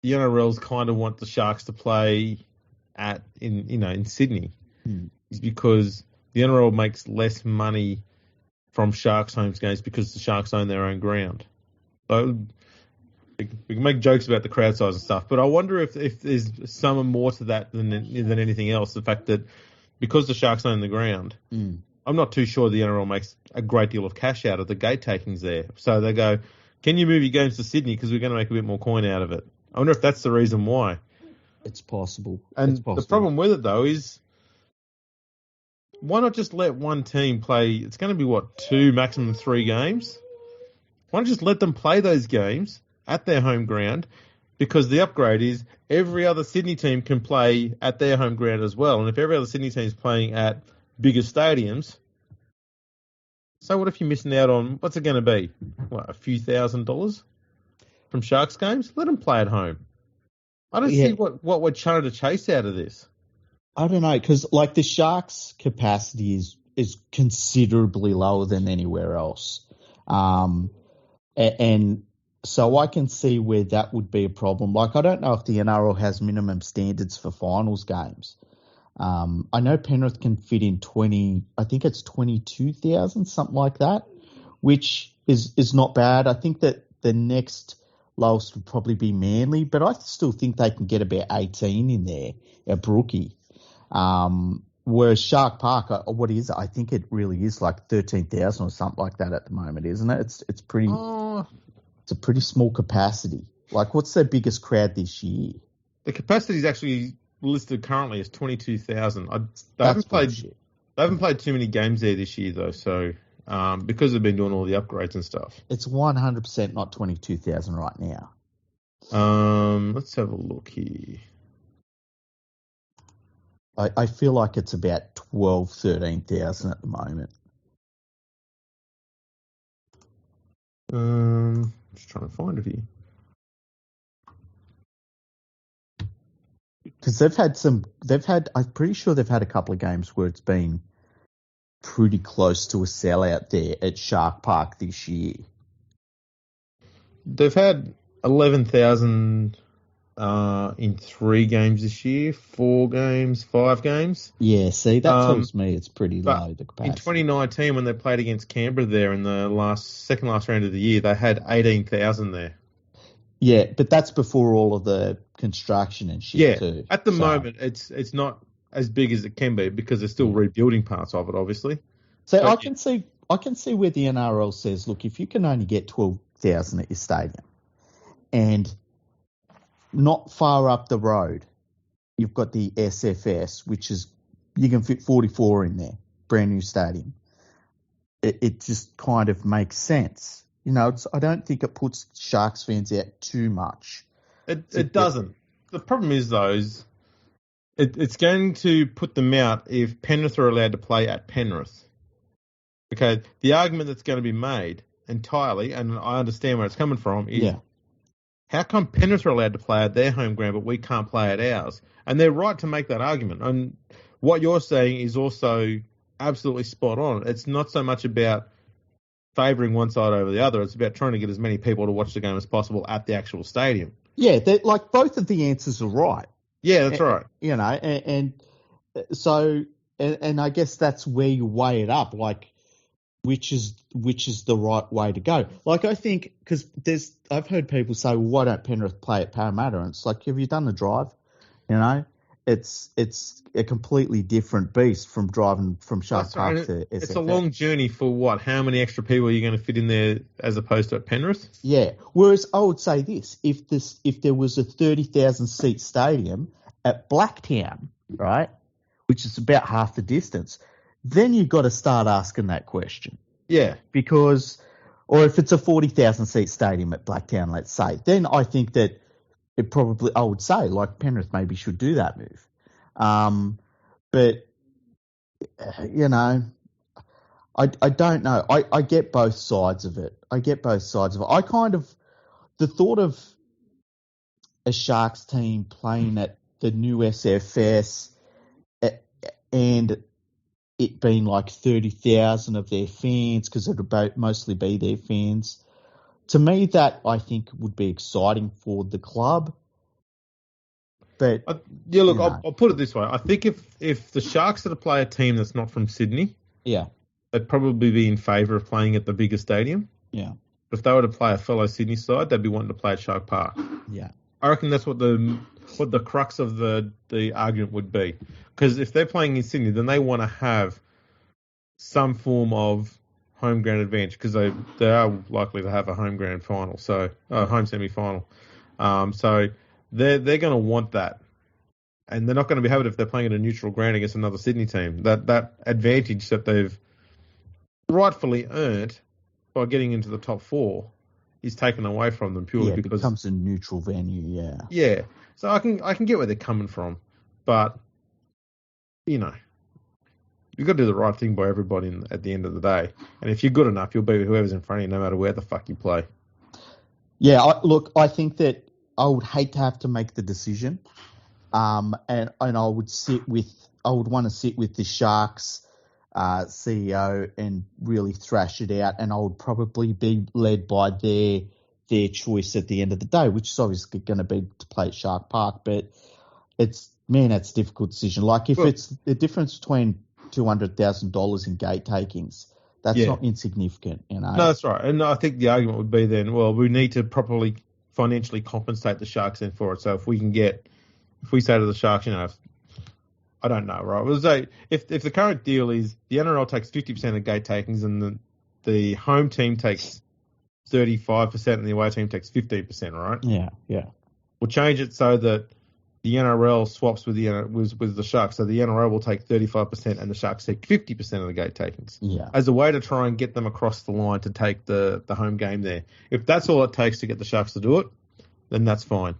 the NRLs kind of want the Sharks to play in Sydney is because the NRL makes less money from Sharks home games because the Sharks own their own ground. So we can make jokes about the crowd size and stuff, but I wonder if there's some more to that than anything else. The fact that because the Sharks own the ground, I'm not too sure the NRL makes a great deal of cash out of the gate takings there. So they go, can you move your games to Sydney because we're going to make a bit more coin out of it? I wonder if that's the reason why.
It's possible.
The problem with it, though, is why not just let one team play? It's going to be, 2, maximum 3 games? Why not just let them play those games at their home ground? Because the upgrade is every other Sydney team can play at their home ground as well. And if every other Sydney team is playing at bigger stadiums, so what if you're missing out on, what's it going to be? A few $1,000s from Sharks games? Let them play at home. I don't see what we're trying to chase out of this.
I don't know, because like the Sharks' capacity is considerably lower than anywhere else. And so I can see where that would be a problem. Like, I don't know if the NRL has minimum standards for finals games. I know Penrith can fit in 22,000, something like that, which is not bad. I think that the next lowest would probably be Manly, but I still think they can get about 18 in there at Brookie. Whereas Shark Park, what is it? I think it really is like 13,000 or something like that at the moment, isn't it? It's pretty. It's a pretty small capacity. Like, what's their biggest crowd this year?
The capacity is actually listed currently as 22,000. They haven't played too many games there this year though, so because they've been doing all the upgrades and stuff.
It's 100% not 22,000 right now.
Let's have a look here.
I feel like it's about 13,000 at the moment.
Just trying to find it here.
Because I'm pretty sure they've had a couple of games where it's been pretty close to a sellout there at Shark Park this year.
They've had 11,000 in 3 games this year, 4 games, 5 games.
Yeah, see, that tells me it's pretty low, the capacity.
In 2019, when they played against Canberra there in the second last round of the year, they had 18,000 there.
Yeah, but that's before all of the construction and shit too.
At the moment, it's not as big as it can be because they're still rebuilding parts of it, obviously.
So I can see I can see where the NRL says, look, if you can only get 12,000 at your stadium, and not far up the road, you've got the SFS, which is you can fit 44 in there, brand new stadium. It just kind of makes sense. I don't think it puts Sharks fans out too much.
It doesn't. The problem is, though, it's going to put them out if Penrith are allowed to play at Penrith. Okay, the argument that's going to be made entirely, and I understand where it's coming from, is how come Penrith are allowed to play at their home ground but we can't play at ours? And they're right to make that argument. And what you're saying is also absolutely spot on. It's not so much about favouring one side over the other. It's about trying to get as many people to watch the game as possible at the actual stadium.
Yeah, both of the answers are right.
Yeah, that's right.
So I guess that's where you weigh it up, which is the right way to go. I think, because I've heard people say, well, why don't Penrith play at Parramatta? And it's like, have you done the drive? It's a completely different beast from driving from Shark Park to SFS.
It's a long journey for what? How many extra people are you going to fit in there as opposed to at Penrith?
Yeah. Whereas I would say this: if there was a 30,000 seat stadium at Blacktown, right, which is about half the distance, then you've got to start asking that question.
Yeah.
Or if it's a 40,000 seat stadium at Blacktown, let's say, then I think that I would say, Penrith maybe should do that move. But, I don't know. I get both sides of it. I the thought of a Sharks team playing at the new SFS and it being 30,000 of their fans, because it would mostly be their fans. To me, that I think would be exciting for the club. But
I'll put it this way. I think if the Sharks are to play a team that's not from Sydney, they'd probably be in favour of playing at the bigger stadium.
Yeah.
But if they were to play a fellow Sydney side, they'd be wanting to play at Shark Park.
Yeah.
I reckon that's what the crux of the argument would be. Because if they're playing in Sydney, then they want to have some form of home ground advantage, because they are likely to have a home ground final, so home semi-final. So they're going to want that, and they're not going to be having it if they're playing at a neutral ground against another Sydney team. That advantage that they've rightfully earned by getting into the top four is taken away from them purely because
it becomes a neutral venue. Yeah.
Yeah. So I can get where they're coming from, but you've got to do the right thing by everybody at the end of the day. And if you're good enough, you'll beat whoever's in front of you, no matter where the fuck you play.
Yeah, I think that I would hate to have to make the decision, and I would want to sit with the Sharks CEO and really thrash it out, and I would probably be led by their choice at the end of the day, which is obviously going to be to play at Shark Park. But that's a difficult decision. It's the difference between $200,000 in gate takings, that's not insignificant, No,
that's right. And I think the argument would be then, well, we need to properly financially compensate the Sharks then for it. So if we say to the Sharks, I don't know, right? We'll say if the current deal is the NRL takes 50% of gate takings and the home team takes 35% and the away team takes 15%, right?
Yeah, yeah.
We'll change it so that the NRL swaps with the Sharks, so the NRL will take 35% and the Sharks take 50% of the gate takings.
Yeah.
As a way to try and get them across the line to take the home game there. If that's all it takes to get the Sharks to do it, then that's fine.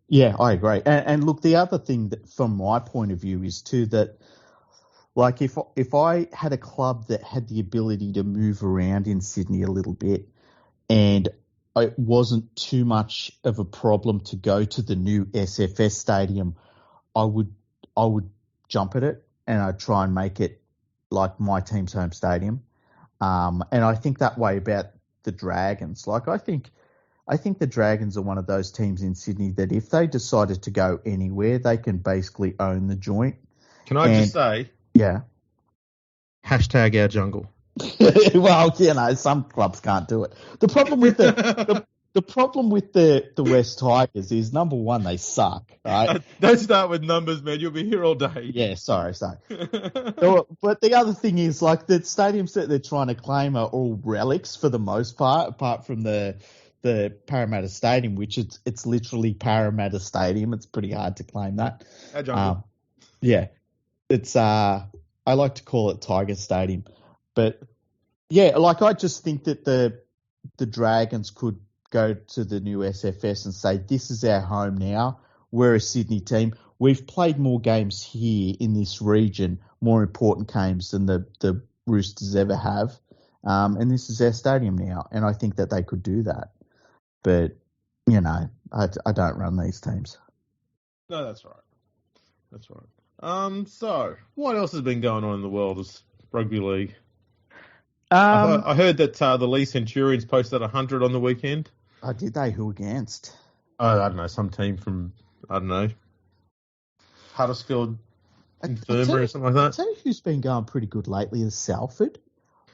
Yeah, I agree. And look, the other thing that, from my point of view, is too that, if I had a club that had the ability to move around in Sydney a little bit, and it wasn't too much of a problem to go to the new SFS stadium, I would jump at it and I'd try and make it like my team's home stadium. And I think that way about the Dragons. I think the Dragons are one of those teams in Sydney that if they decided to go anywhere, they can basically own the joint.
Can I just say?
Yeah.
#our jungle.
Well, some clubs can't do it. The problem with the the problem with the West Tigers is, number one, they suck, right?
Don't start with numbers, man. You'll be here all day.
Yeah, sorry. But the other thing is, like, the stadiums that they're trying to claim are all relics for the most part, apart from the Parramatta Stadium, which it's literally Parramatta Stadium. It's pretty hard to claim that. Yeah, it's I like to call it Tiger Stadium, but yeah, like, I just think that the Dragons could go to the new SFS and say, this is our home now. We're a Sydney team. We've played more games here in this region, more important games than the Roosters ever have. And this is our stadium now. And I think that they could do that. But, you know, I don't run these teams.
No, that's right. That's right. So, what else has been going on in the world of rugby league? I heard that the Lee Centurions posted 100 on the weekend.
Oh, did they? Who against?
I don't know, some team from, I don't know, Huddersfield Infirmary or something like that.
I'll tell you who's been going pretty good lately is Salford.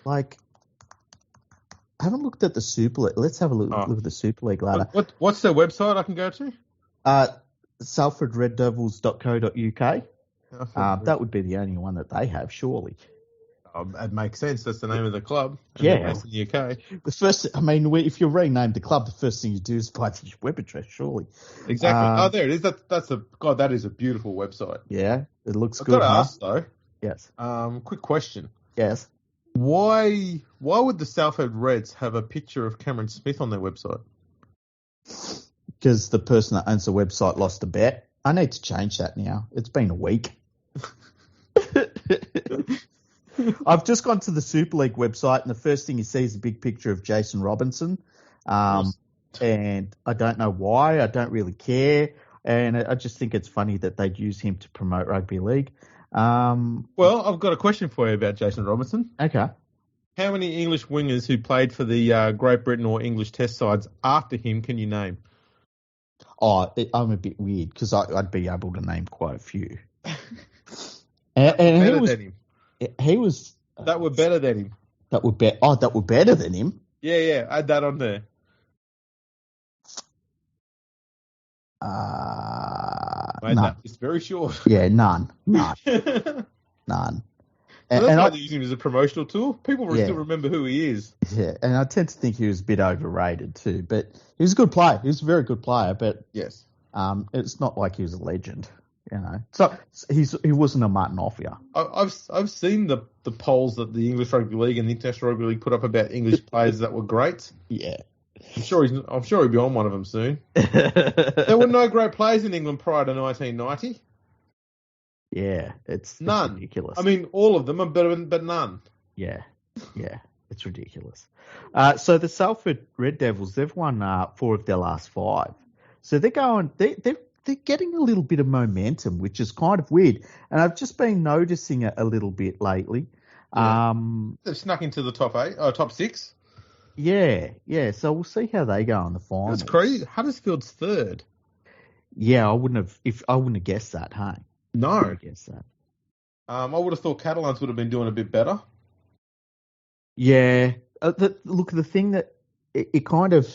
Like, I haven't looked at the Super League. Let's have a look at the Super League ladder.
What's their website I can go to?
SalfordRedDevils.co.uk. That would be the only one that they have, surely.
It makes sense. That's the name of the club.
Yeah.
Based in the UK.
The first, I mean, if you rename the club, the first thing you do is buy the web address, surely.
Exactly. There it is. That is a beautiful website.
Yeah, it looks
I've
good.
got to ask though.
Yes.
Quick question.
Yes.
Why would the Salford Reds have a picture of Cameron Smith on their website?
Because the person that owns the website lost a bet. I need to change that now. It's been a week. I've just gone to the Super League website, and the first thing you see is a big picture of Jason Robinson. And I don't know why. I don't really care. And I just think it's funny that they'd use him to promote rugby league.
Well, I've got a question for you about Jason Robinson.
Okay.
How many English wingers who played for the Great Britain or English Test sides after him can you name?
Oh, I'm a bit weird because I'd be able to name quite a few. and he was
that were better than him.
That were better than him.
Yeah. Add that on there.
None.
It's very short.
Yeah, none. None.
So that's why they're using him as a promotional tool. People still remember who he is.
Yeah, and I tend to think he was a bit overrated too. But he was a good player. He was a very good player. But
yes,
it's not like he was a legend. You know, so he wasn't a Martin Offia.
I've seen the polls that the English Rugby League and the International Rugby League put up about English players that were great.
Yeah,
I'm sure he'll be on one of them soon. There were no great players in England prior to 1990.
Yeah, it's
none.
Ridiculous.
I mean, all of them are better, but none.
Yeah, it's ridiculous. So the Salford Red Devils, they've won 4 of their last 5. So they're getting a little bit of momentum, which is kind of weird. And I've just been noticing it a little bit lately.
Yeah. They've snuck into the top 6.
Yeah. So we'll see how they go in the final.
It's crazy. Huddersfield's 3rd.
Yeah, I wouldn't have guessed that, hey?
No.
I wouldn't have guessed that.
I would have thought Catalans would have been doing a bit better.
Yeah. The thing that it kind of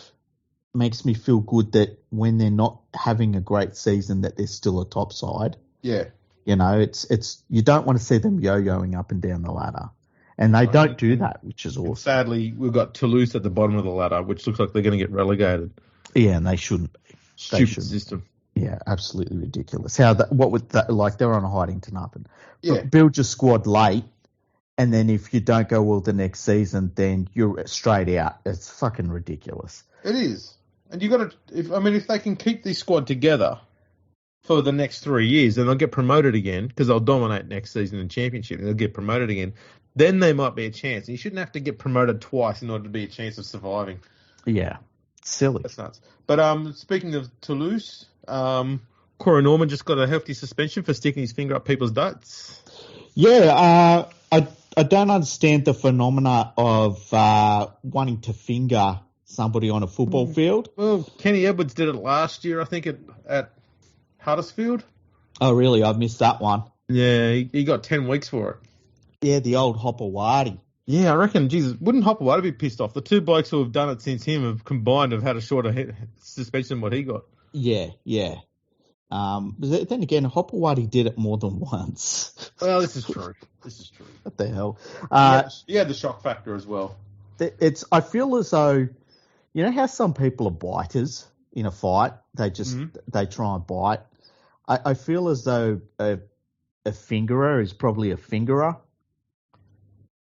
makes me feel good that when they're not having a great season, that they're still a top side.
Yeah.
You know, it's you don't want to see them yo-yoing up and down the ladder. And they don't do that, which is awesome.
Sadly, we've got Toulouse at the bottom of the ladder, which looks like they're going to get relegated.
Yeah, and they shouldn't.
Stupid system.
Yeah, absolutely ridiculous. What would that, like, they're on a Hidington up and build your squad late, and then if you don't go well the next season, then you're straight out. It's fucking ridiculous.
It is. And you got to, if they can keep this squad together for the next 3 years, then they'll get promoted again because they'll dominate next season in championship. They'll get promoted again. Then they might be a chance. And you shouldn't have to get promoted twice in order to be a chance of surviving.
Yeah, silly.
That's nuts. But speaking of Toulouse, Corey Norman just got a hefty suspension for sticking his finger up people's butts.
Yeah, I don't understand the phenomena of wanting to finger somebody on a football field.
Well, Kenny Edwards did it last year, I think, at Huddersfield.
Oh, really? I've missed that one.
Yeah, he got 10 weeks for it.
Yeah, the old Hopper Wardy.
Yeah, I reckon, Jesus, wouldn't Hopperwhite be pissed off? The two blokes who have done it since him have combined have had a shorter suspension than what he got.
Yeah, yeah. But then again, Hopperwhite did it more than once.
Well, this is true.
What the hell?
He had the shock factor as well.
I feel as though, you know how some people are biters in a fight? They just, they try and bite. I feel as though a fingerer is probably a fingerer.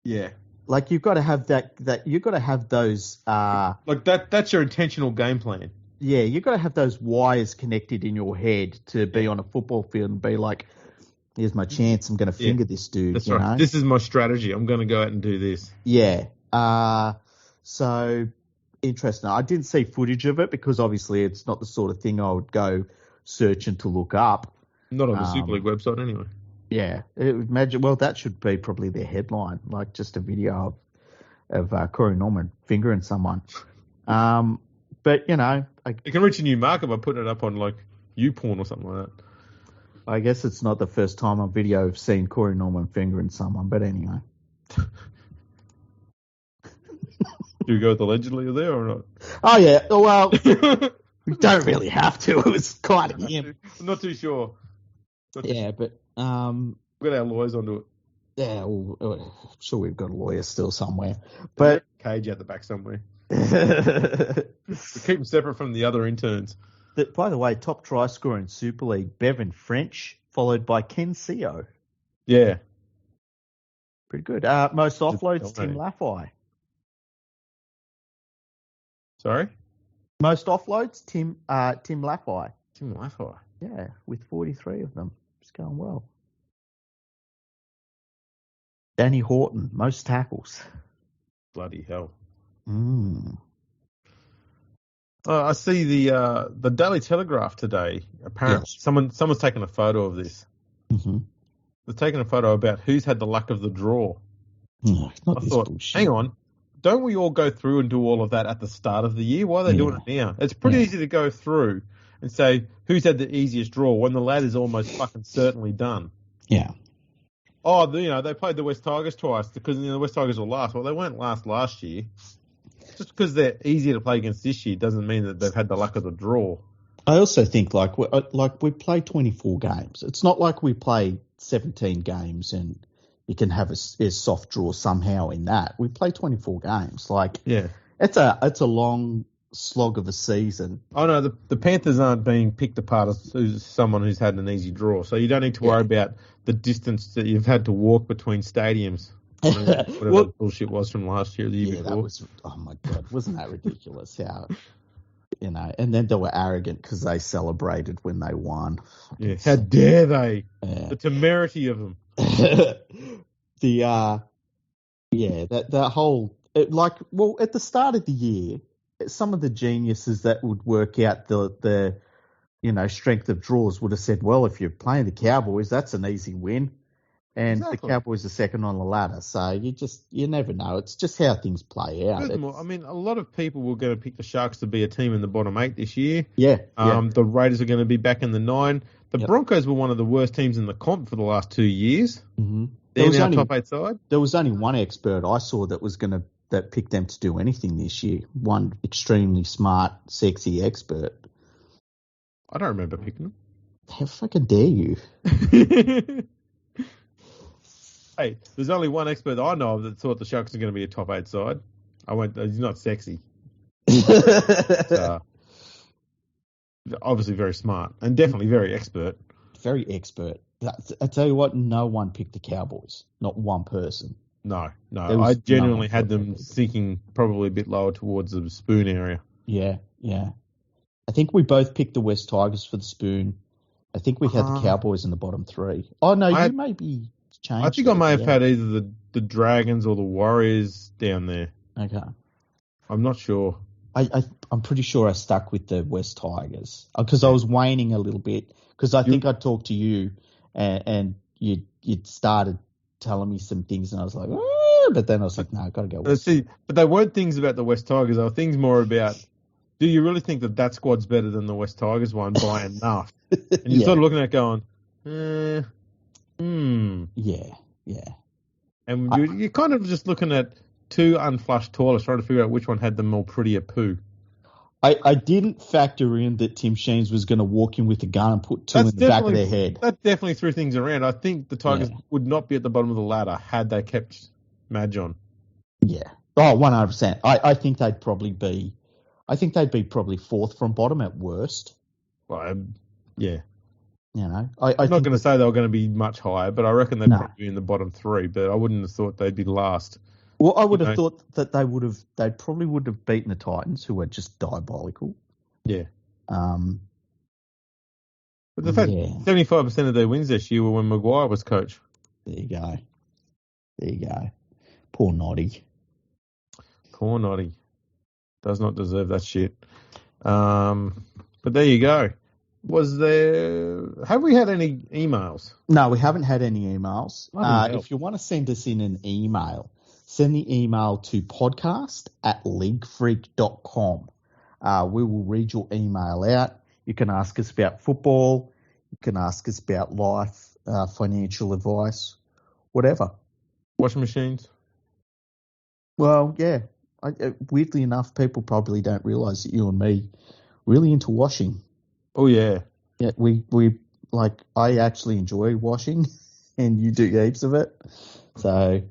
Yeah.
Like you've got to have that you've got to have those
like that's your intentional game plan.
Yeah, you've got to have those wires connected in your head to be on a football field and be like, here's my chance, I'm going to finger this dude.
That's
right.
Know? This is my strategy. I'm going to go out and do this.
Yeah. So interesting. I didn't see footage of it because obviously it's not the sort of thing I would go searching to look up.
Not on the Super League website anyway.
Yeah. Imagine, well, that should be probably their headline, like just a video of Corey Norman fingering someone. But, you know.
You can reach a new market by putting it up on, like, YouPorn or something like that.
I guess it's not the first time on video I've seen Corey Norman fingering someone, but anyway.
Do you go with allegedly there or not?
Oh, yeah. Well, we don't really have to. It was kind of him.
I'm not too sure.
But...
We've got our lawyers onto it.
Yeah, I'm sure we've got a lawyer still somewhere. But
cage out the back somewhere. We keep them separate from the other interns.
By the way, top try scorer in Super League, Bevan French, followed by Ken Seo.
Yeah.
Pretty good. Most offloads, Tim Laffey.
Sorry?
Most offloads, Tim Laffey.
Tim Laffey.
Yeah, with 43 of them. It's going well. Danny Horton, most tackles.
Bloody hell.
I
see the Daily Telegraph today. Apparently, someone's taken a photo of this.
Mm-hmm.
They're taking a photo about who's had the luck of the draw.
I thought, bullshit.
Hang on, don't we all go through and do all of that at the start of the year? Why are they doing it now? It's pretty easy to go through and say who's had the easiest draw when the lad is almost fucking certainly done.
Yeah.
Oh, they played the West Tigers twice because the West Tigers were last. Well, they weren't last year. Just because they're easier to play against this year doesn't mean that they've had the luck of the draw.
I also think like we play 24 games. It's not like we play 17 games and you can have a soft draw somehow in that. We play 24 games. It's a long slog of a season.
Oh no, the Panthers aren't being picked apart as someone who's had an easy draw, so you don't need to worry about the distance that you've had to walk between stadiums. Whatever that bullshit was from last year, the year before.
That was, oh my God, wasn't that ridiculous? How, and then they were arrogant because they celebrated when they won.
Yeah, how dare they? The temerity of them.
That whole, at the start of the year, some of the geniuses that would work out the strength of draws would have said, well, if you're playing the Cowboys, that's an easy win. And the Cowboys are second on the ladder. So you never know. It's just how things play out.
Furthermore, a lot of people were going to pick the Sharks to be a team in the bottom 8 this year.
Yeah.
The Raiders are going to be back in the 9. The Broncos were one of the worst teams in the comp for the last 2 years.
Mm-hmm.
They're now top 8 side.
There was only one expert I saw that picked them to do anything this year. One extremely smart, sexy expert.
I don't remember picking them.
How fucking dare you?
Hey, there's only one expert I know of that thought the Sharks are going to be a top 8 side. He's not sexy. Obviously very smart and definitely very expert.
Very expert. I tell you what, no one picked the Cowboys. Not one person.
No. I genuinely had them sinking probably a bit lower towards the spoon area.
Yeah. I think we both picked the West Tigers for the spoon. I think we had the Cowboys in the bottom 3. Oh, no, you may be changed.
I think I may have had either the Dragons or the Warriors down there.
Okay.
I'm not sure.
I'm pretty sure I stuck with the West Tigers because I was waning a little bit because I think I talked to you and you'd started telling me some things and I was like, but then I was like, no, I've got to go.
But they weren't things about the West Tigers. They were things more about, do you really think that squad's better than the West Tigers one by enough? And you're sort of looking at it going,
Yeah.
And you're kind of just looking at two unflushed toilets, trying to figure out which one had the more prettier poo.
I didn't factor in that Tim Sheens was going to walk in with a gun and put two in the back of their head.
That definitely threw things around. I think the Tigers would not be at the bottom of the ladder had they kept Madge on.
Yeah. Oh, 100%. I think they'd probably be probably fourth from bottom at worst.
Well, yeah.
You know,
I'm not going to say they were going to be much higher, but I reckon they'd probably be in the bottom three. But I wouldn't have thought they'd be last.
Well, I would have thought that they probably would have beaten the Titans, who were just diabolical.
Yeah.
But
the fact 75% of their wins this year were when Maguire was coach.
There you go. Poor Noddy.
Does not deserve that shit. But there you go. Have we had any emails?
No, we haven't had any emails. If you want to send us in an email, send the email to podcast@leaguefreak.com. We will read your email out. You can ask us about football. You can ask us about life, financial advice, whatever.
Washing machines?
Well, yeah. Weirdly enough, people probably don't realise that you and me really into washing.
Oh, yeah.
Yeah, we I actually enjoy washing, and you do heaps of it. So,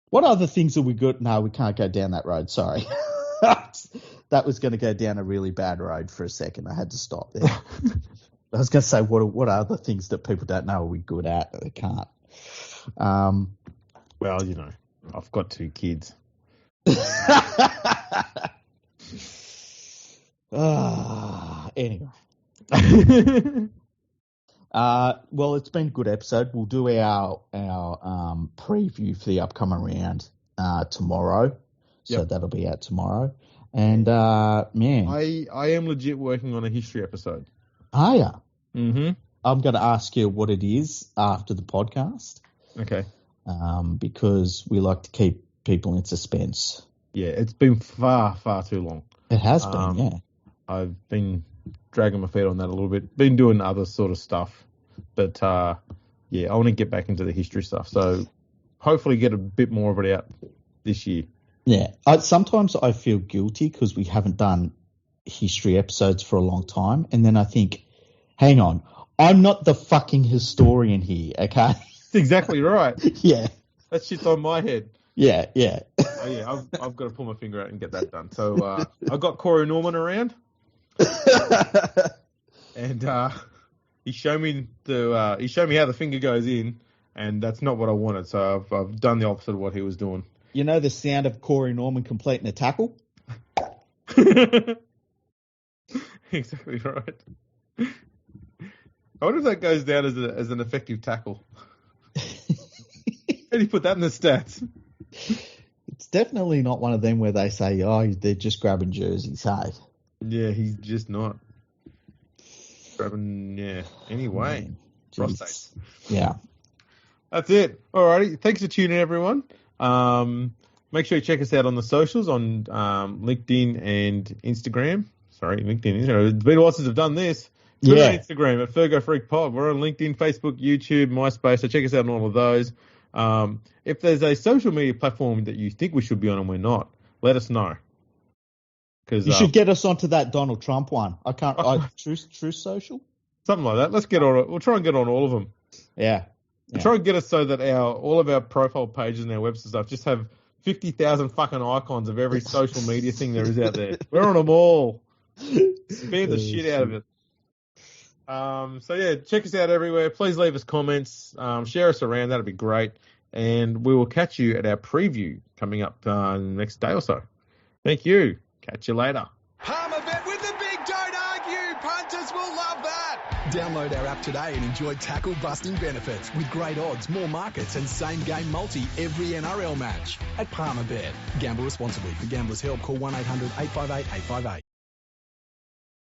what other things are we good? No, we can't go down that road. Sorry. That was going to go down a really bad road for a second. I had to stop there. I was going to say, what are the things that people don't know are we good at that they can't?
Well, you know, I've got 2 kids.
Anyway. Well, it's been a good episode. We'll do our preview for the upcoming round tomorrow. So that'll be out tomorrow. And man,
I am legit working on a history episode.
Are ya?
Mm-hmm.
I'm going to ask you what it is after the podcast.
Okay.
Because we like to keep people in suspense.
Yeah, it's been far, far too long.
It has been, yeah.
I've been dragging my feet on that a little bit. Been doing other sort of stuff. But, yeah, I want to get back into the history stuff. So hopefully get a bit more of it out this year.
Yeah. Sometimes I feel guilty because we haven't done history episodes for a long time. And then I think, hang on, I'm not the fucking historian here, okay?
That's exactly right.
Yeah.
That shit's on my head.
Yeah.
Oh, yeah, I've got to pull my finger out and get that done. So I got Corey Norman around. And he showed me how the finger goes in, and that's not what I wanted. So I've done the opposite of what he was doing.
You know the sound of Corey Norman completing a tackle?
Exactly right. I wonder if that goes down as an effective tackle. How do you put that in the stats?
It's definitely not one of them where they say, oh, they're just grabbing jerseys, hey?
Yeah, he's just not. Grabbing, yeah. Anyway, prostate.
Yeah.
That's it. Alrighty. Thanks for tuning in, everyone. Make sure you check us out on the socials on LinkedIn and Instagram. Sorry, LinkedIn. It's been a while since I've done this. We're on Instagram at Fergo Freak Pod. We're on LinkedIn, Facebook, YouTube, MySpace. So check us out on all of those. If there's a social media platform that you think we should be on and we're not, let us know.
You should get us onto that Donald Trump one. Truth Social?
Something like that. Let's get on it. We'll try and get on all of them.
Yeah.
Try and get us so that all of our profile pages and our website stuff just have 50,000 fucking icons of every social media thing there is out there. We're on them all. Spam the shit out of it. So yeah, check us out everywhere. Please leave us comments. Share us around. That'd be great. And we will catch you at our preview coming up the next day or so. Thank you. Catch you later.
Palmerbet with the big don't argue. Punters will love that. Download our app today and enjoy tackle busting benefits with great odds, more markets and same game multi every NRL match at Palmerbet. Gamble responsibly. For Gamblers' Help, call 1-800-858-858.